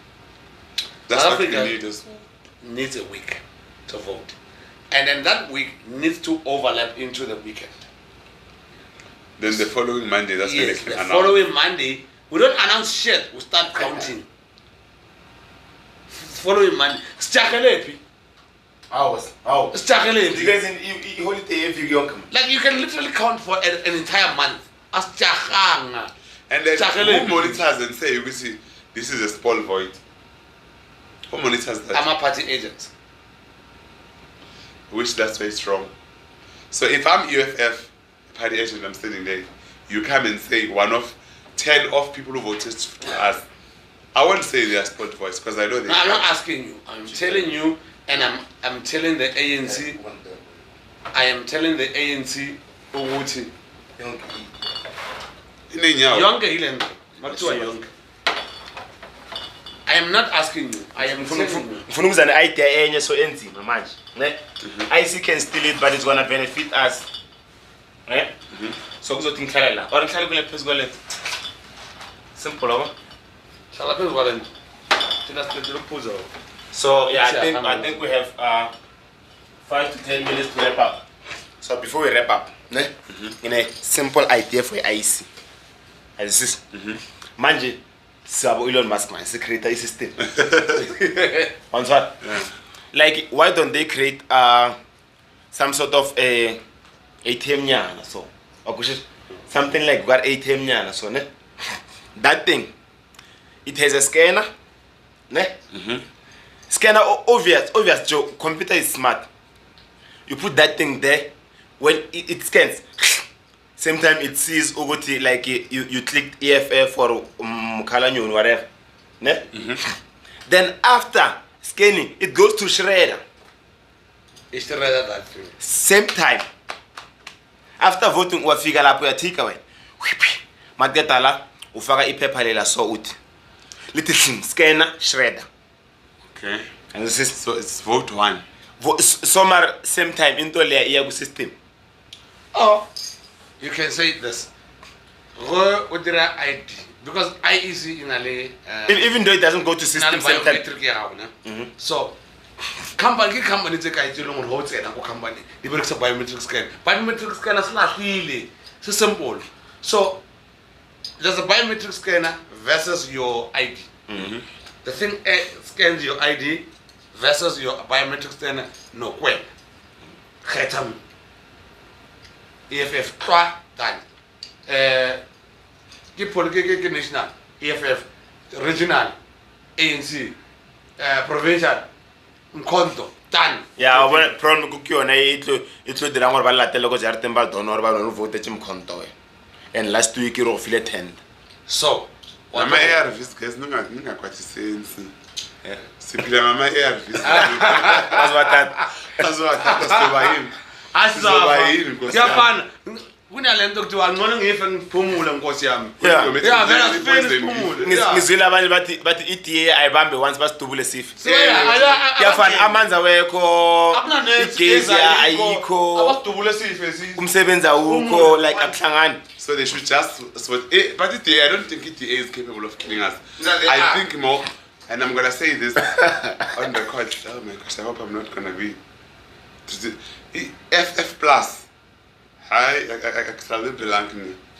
That's South what Africa needs a week to vote, and then that week needs to overlap into the weekend. Then the following Monday, that's when they can announce. The following Monday, we don't announce shit. We start counting. Following Monday, Stakalepi. Hours. Stakalepi. You guys in holiday every young. Like you can literally count for an entire month. Astakanga. And then who monitors and say, we see, this is a small void? Who monitors that? I'm a party agent. Which that's very strong. So if I'm EFF, party agent, I'm standing there, you come and say one of 10 of people who voted to us. I won't say they are sport voice because I know they. No, I'm not asking you. I'm telling you, and I'm telling the ANC. I am telling the ANC ukuthi Yonke yonke ile nto. Makuthiwa yonke. I am not asking you. I am telling you. Ngifuna ukuzana idea enye so enzima manje, ne? IC can steal it but it's going to benefit us. Ne? So kuzothi ngihlala la. Or ngihlala kule phezulu kwale. Simple over. Hlala phezulu kwale. Thina siqedile ukuphuza. So yeah, I think we have 5 to 10 minutes to wrap up. So before we wrap up, ne? In a simple idea for IC. As this manje sabo Elon Musk man, create a system. On what? Like why don't they create some sort of a ATM nyana so or something like what ATM nyana so ne? That thing it has a scanner, ne? Scanner obvious Joe, computer is smart. You put that thing there, when it scans, same time it sees Ogoti like you clicked EFF or Kalanyon, whatever. Ne? Then after scanning, it goes to shredder. It's the rather that thing. Same time. After voting, we figure out where take away. Magetala, ufaga ipepa lela so ut. Little thing, scanner, shredder. Okay. And this is So it's vote 1. Somewhere same time into the system. Oh, you can say this. Go with the ID because IEC in a Even though it doesn't go to system same time. So, company take ID long on hotel and company. They work a biometric scan. Biometric scanner is not really so simple. So, there's a biometric scanner versus your ID. The thing scans your ID versus your biometric scanner. No, well, Khetam. EFF 3 done. Political national, EFF regional, ANC, provincial, Mkonto done. Yeah, when problem kukiona itlo dira ngor ba latela go jarte mba donor ba no vote tshim Mkonto. And last week you feel attend. So, Mama ARVs guys ninga kwathi sense. Yeah. Siphila mama ARVs. Azwathatha soba yini. Asizafana kunalento kuthiwa ngcono ngife ngiphumule nkosi yami. Yeah, vela sifeni siphumule. Ngizwile abanye bathi iDA ayibambe once basidubule sifi. Kuyafana amanza wekho, igezi ayikho, abasidubule sife si. umsebenzi awukho like akuhlangani. So they should just but I don't think ETA is capable of killing us. I think more, and I'm gonna say this on record. Oh my gosh, I hope I'm not gonna be FF plus. Hi,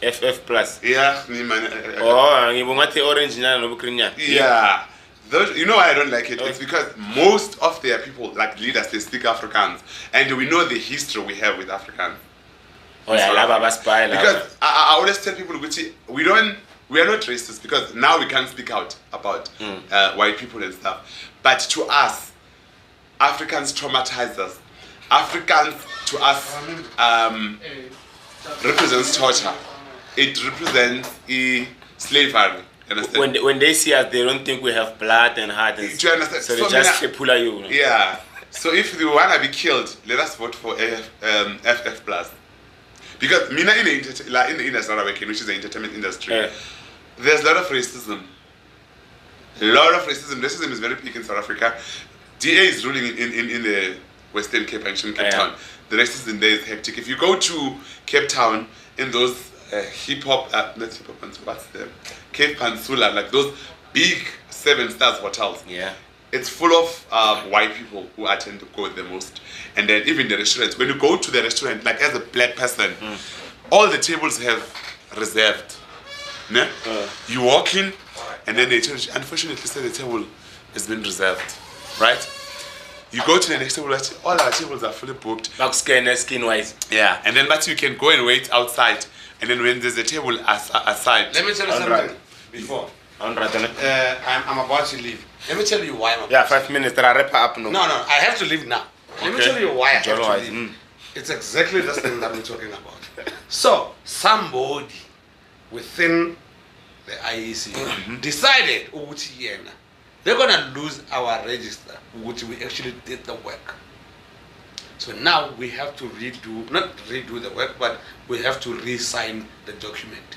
FF plus. Yeah, oh, ngibongathi orange nyana no green nyana. Yeah. Those, you know why I don't like it? It's because most of their people, like leaders, they speak Afrikaans, and we know the history we have with Afrikaans. Oh yeah, laba spy. Because I always tell people, we are not racist because now we can't speak out about white people and stuff. But to us, Africans traumatize us. Africans to us represents torture. It represents slavery. Understand? When they see us, they don't think we have blood and heart. And do you understand? so they just pull you. Yeah. So if you wanna be killed, let us vote for FF plus. Because Mina in the industry, which is the entertainment industry, there's a lot of racism. Racism is very big in South Africa. DA is ruling in the Western Cape and Cape Town. The racism there is hectic. If you go to Cape Town in those hip hop, not hip hop, what's the Cape Peninsula, like those big 7-star hotels. Yeah. It's full of white people who attend to go the most. And then even the restaurants, when you go to the restaurant, like as a black person, all the tables have reserved. No? You walk in, and then they change. Unfortunately, say the table has been reserved, right? You go to the next table, all our tables are fully booked. Like skin wise. Yeah, and then but you can go and wait outside, and then when there's a table aside. Let me tell you something. Before. I'm about to leave. Let me tell you why I'm about 5 minutes. That I wrap up now. No, I have to leave now. Let me tell you why I have to leave. It's exactly this thing that we're talking about. So, somebody within the IEC decided, they're going to lose our register, which we actually did the work. So now we have to not redo the work, but we have to re-sign the document.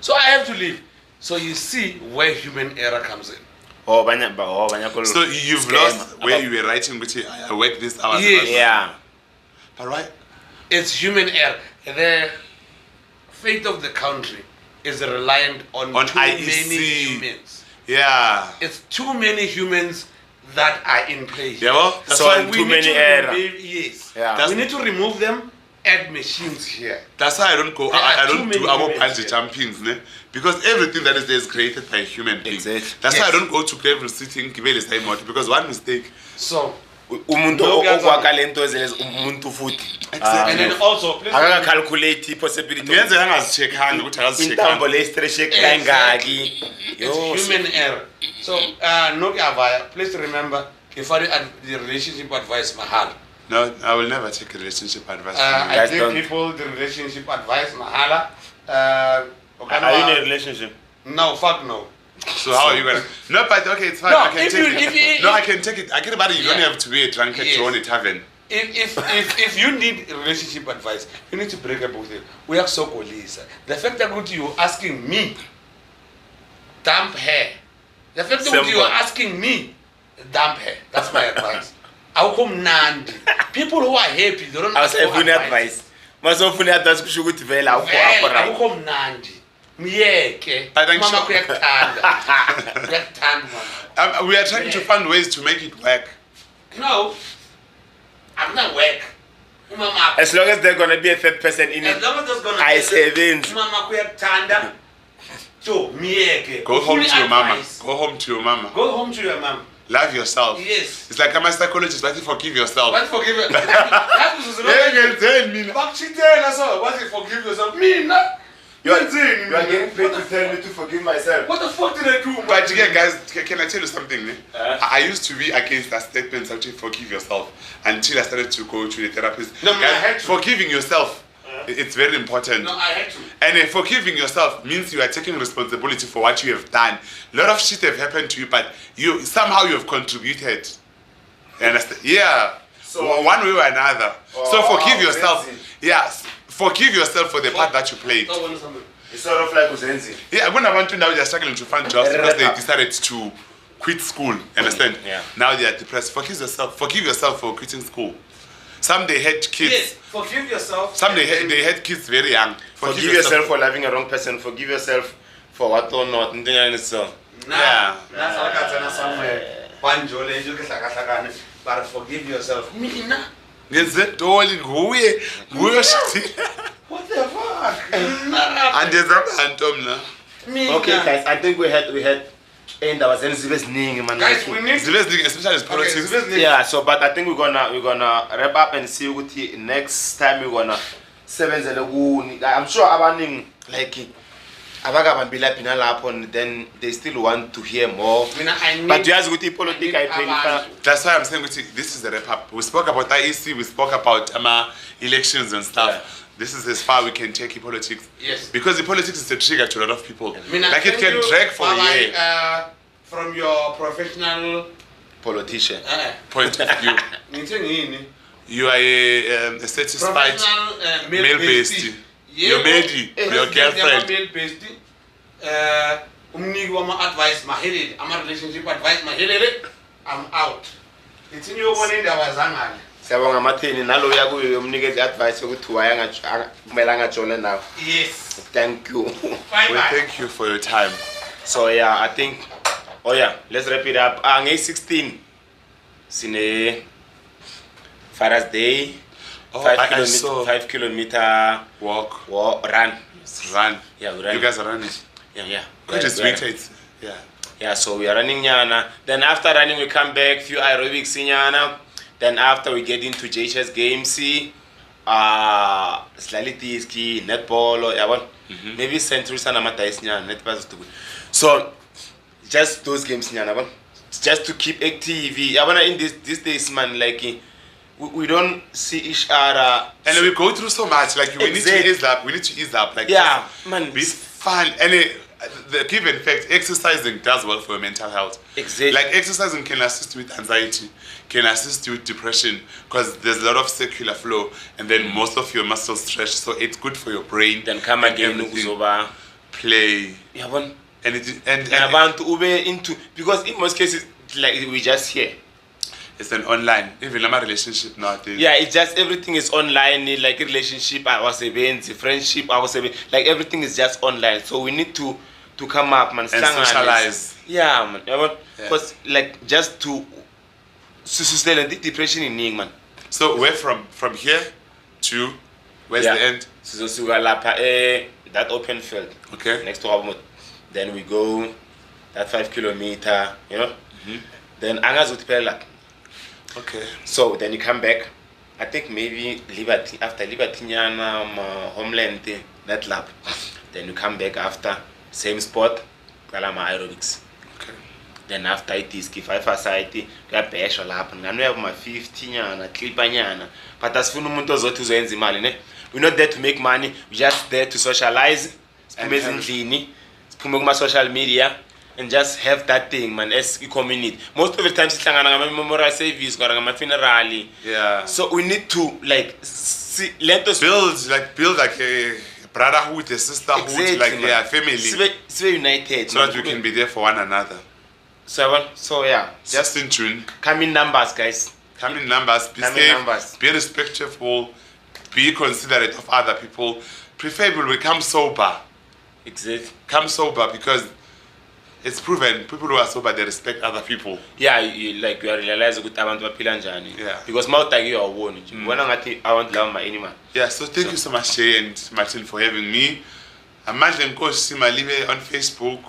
So I have to leave. So you see where human error comes in. So you've lost where you were writing, which I work this hours. Yes. Yeah. All right. It's human error. The fate of the country is reliant on too IEC. many humans. Yeah. It's too many humans that are in play. Yeah, well, So why too many error. Yes. Yeah. We need to remove them, add machines here. That's why I don't go. There I are too don't many do our humans bungee here. jumpings, ne? Because everything that is there is created by a human being. Exactly. That's why I Yes. don't go to Cleveland City in Kibele Saimoti because one mistake. So, Umuntu No, guys, okwakha lento ezelezi umuntu futhi. and then also, please Akaka calculate possibility. Ngiyenzeka angazicheckanga ukuthi Intambo akazicheckanga. le stretch kangaki. it's human error. So, no Avaya, please remember, if I the relationship advice mahala. No, I will never take a relationship advice from you. I Guys, give don't. people the relationship advice mahala. Are you in a relationship? No, fuck no. So how are you gonna? No, but okay, it's fine. No, I can if take you- it. if you- No, I can take it. I get about it. You don't Yeah. have to be a drunkard Yes. to own a tavern. If you need relationship advice, you need to break up with it. We are so colleagues. The fact that you asking me, dump her. The fact that you Simple. are asking me, dump her. That's my advice. Awukomnandi. People who are happy, they don't ask for Awusefuna advice. Masofuna advice kusho ukuthi vela awukho Vele, right. awukomnandi. Myeke. I think Mama so. kuyakuthanda. Kuyakuthanda mama. We are trying to find ways to make it work. No. I'm not work. Mama. As long as there's gonna be a third person in As it, long as there's gonna I be a- sevenze. Mama kuyakuthanda. So, myeke. Go home Ufuna to your mama. advice. Go home to your mama. Go home to your mom. Love yourself. Yes. It's like I'm a psychologist, but you forgive yourself. But forgive her. That is Yeah, Bakchitela so. What if forgive yourself? Me, no. You are getting paid to tell me to forgive myself. What the fuck did I do? But again, guys, can I tell you something? Ne? Uh-huh. I used to be against that statement, actually forgive yourself, until I started to go to the therapist. No, I Guys, had to. forgiving yourself, it's very important. No, I had to. And forgiving yourself means you are taking responsibility for what you have done. A lot of shit have happened to you, but you somehow you have contributed. You understand? Yeah. So- one way or another. So Oh, forgive yourself. that's it. Yes. Forgive yourself for the part that you played. Oh, well, something. It's sort of like Uzenzi. Yeah, when I want to now they're struggling to find jobs because they decided to quit school. You understand? Yeah. Now they are depressed. Forgive yourself. Forgive yourself for quitting school. Some they had kids. Yes, forgive yourself. Some they had kids very young. Forgive yourself for loving a wrong person. Forgive yourself for what or not. So. Yeah. That's all I got somewhere. One jolly, you get like a but forgive yourself. Me, nah. ngezedoli nguye shiti What the fuck? Nah. andezabantu mna Me, Okay, nah. guys, I think we had indaba zenziwe eziningi man. Guys, we need. zibe ziningi especially Okay, politics. so this Yeah, so but I think we're gonna wrap up and see ukuthi next time we're gonna sebenzele kuni. I'm sure abaningi like abakabambile lapha nalapho and then they still want to hear more. I need. But uyazi ukuthi ipolitiki ayipheli. That's why I'm saying this is a wrap up. We spoke about IEC, we spoke about elections and stuff. Yeah. This is as far we can take politics. Yes. Because the politics is a trigger to a lot of people. Mina, Like it thank can you, drag for a Baba, year. From your professional Politician. Point of view. Nithengini? You are a satisfied Professional male based. Your maid, your girlfriend. Male based. Umniki wama advice mahelele, ama relationship advice mahelele. I'm out. It's in your one indaba zangale. Siyabonga Matheni nalo yakuyo umnikeza advice ukuthi waya kumele angajole nawe. Yes. Thank you. Bye We bye. thank you for your time. So yeah, I think let's wrap it up. Ngay 16 sine Father's Day. Oh, 5 I kilometer saw. 5 kilometer Walk, run. run. Yeah, we run. You guys are running. Yeah. Good is We are- winter. Yeah. Yeah, so we are running nyana. Then after running we come back, few aerobics nyana. Then after we get into Chess games, slightly diski, netball or yeah, maybe century sana matais nyana, netball to good. So just those games nyana, just to keep active. Yeah, in these days man like we don't see each other. And we go through so much. Like we need to Exactly. ease up. We need to ease up. Like Yeah, man. be fun. And the given fact, exercising does well for your mental health. Exactly. Like exercising can assist with anxiety, can assist you with depression, because there's a lot of circular flow, and then most of your muscles stretch. So it's good for your brain. Then come and again everything. uzoba Play. yabona And abantu ube into, because in most cases like we just here. it's an online, even a relationship nowadays. Yeah, it's just everything is online, like relationship, friendship, like everything is just online. So we need to come up, man, And socialize. Yeah, man. Because like just to sustain the depression in Ning, man. So we're from here to where's the end? So that open field. Okay. Next to Abmut. Then we go that 5 kilometer, you know. Then Angas with Pelak. Okay. So then you come back. I think maybe Liberty after Liberty Homeland that lap. Then you come back after same spot, Kalama aerobics. Okay. Then after it is Kifa society, kuyabheshwa lapha. Ngani uyaba ma 50 nyana, clipa nyana. But asifuna umuntu ozothi imali, ne? We're not there to make money, we're just there to socialize. Siphume endlini, siphume kuma social media. And just have that thing, man, as a community. Most of the time, it's like a memorial service, or a funeral. Yeah. So we need to let us build like a brotherhood, a sisterhood, exactly, like man. a family. It's very united. So that we can be there for one another. So yeah, Just in tune. Come in numbers, guys. Come in numbers. Be safe. Be respectful. Be considerate of other people. Preferably come sober. Exactly. Come sober because it's proven people who are sober, they respect other people. Yeah, you are realizing that abantu baphila njani. Yeah. Because mawutaki you are one. Wena ngathi I want love my enemy. Yeah, so thank you so much, Chez and Martin, for having me. I'm Mandla Nkosi Simalibe on Facebook.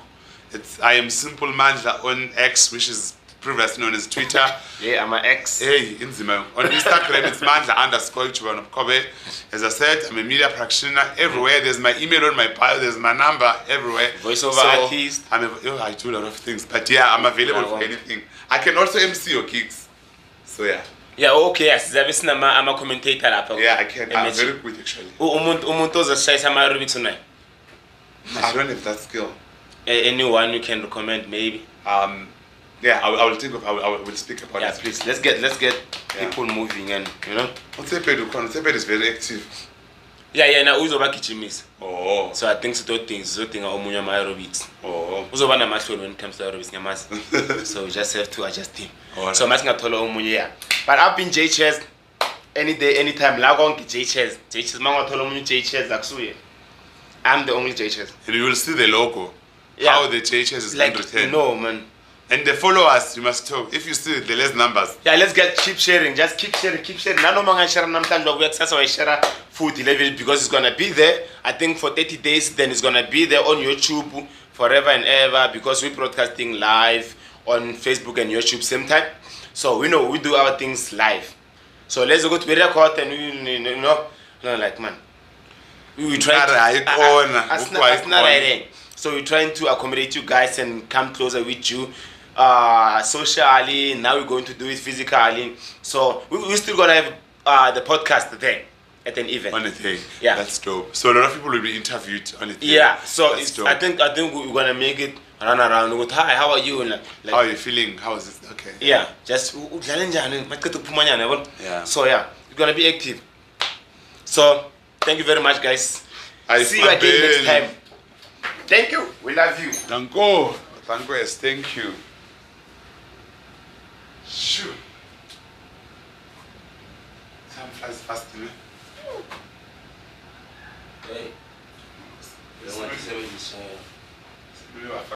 I am Simple Mandla on X, which is previously known as Twitter. Yeah, I'm an X. Hey, Inzima. On Instagram, it's Mandla_Kobe. As I said, I'm a media practitioner everywhere. There's my email on my bio. There's my number everywhere. Voiceover artist. I do a lot of things. But yeah, I'm available for anything. I can also MC your gigs. So yeah. Yeah, okay. Yes, I'm a commentator. Yeah, I can. I'm very good actually. Umuntu ozashayisa ama aerobics tonight. I don't have that skill. Anyone you can recommend, maybe. Yeah, I will think of. I will speak about it. Yeah, please. Let's get people moving, and you know. Otseped is very active. Yeah. Now uzoba kichimis. Oh. So I think things omunya ma aerobics. Oh. Uzoba na mahloni when it comes to aerobics nyamazi. So we just have to adjust him. Right. So masingathola omunye yeah. But I've been Chez any day, anytime. La konke Chez. Chez mangathola omunye Chez akusuye. I'm the only Chez. And you will see the logo. Yeah. How the Chez is like written. No, man. And the followers, you must talk. If you see the less numbers. Yeah, let's keep sharing. Just keep sharing. Nano manga share namhlanje access or share food level because it's gonna be there. I think for 30 days, then it's gonna be there on YouTube forever and ever because we're broadcasting live on Facebook and YouTube same time. So we know we do our things live. So let's go to the record and we like man. We try to so we're trying to accommodate you guys and come closer with you. Socially, now we're going to do it physically. So we're still gonna have the podcast there at an event. On a day. Yeah. That's dope. So a lot of people will be interviewed on it. Yeah. So I think we're gonna make it run around with hi, how are you? And like, how are you feeling? How is it? Okay. Yeah. Just yeah. So yeah, we're gonna be active. So thank you very much, guys. See you again next time. Thank you. We love you. Danko. Danko, yes, thank you. Shoo. Time flies fast, man. Hey.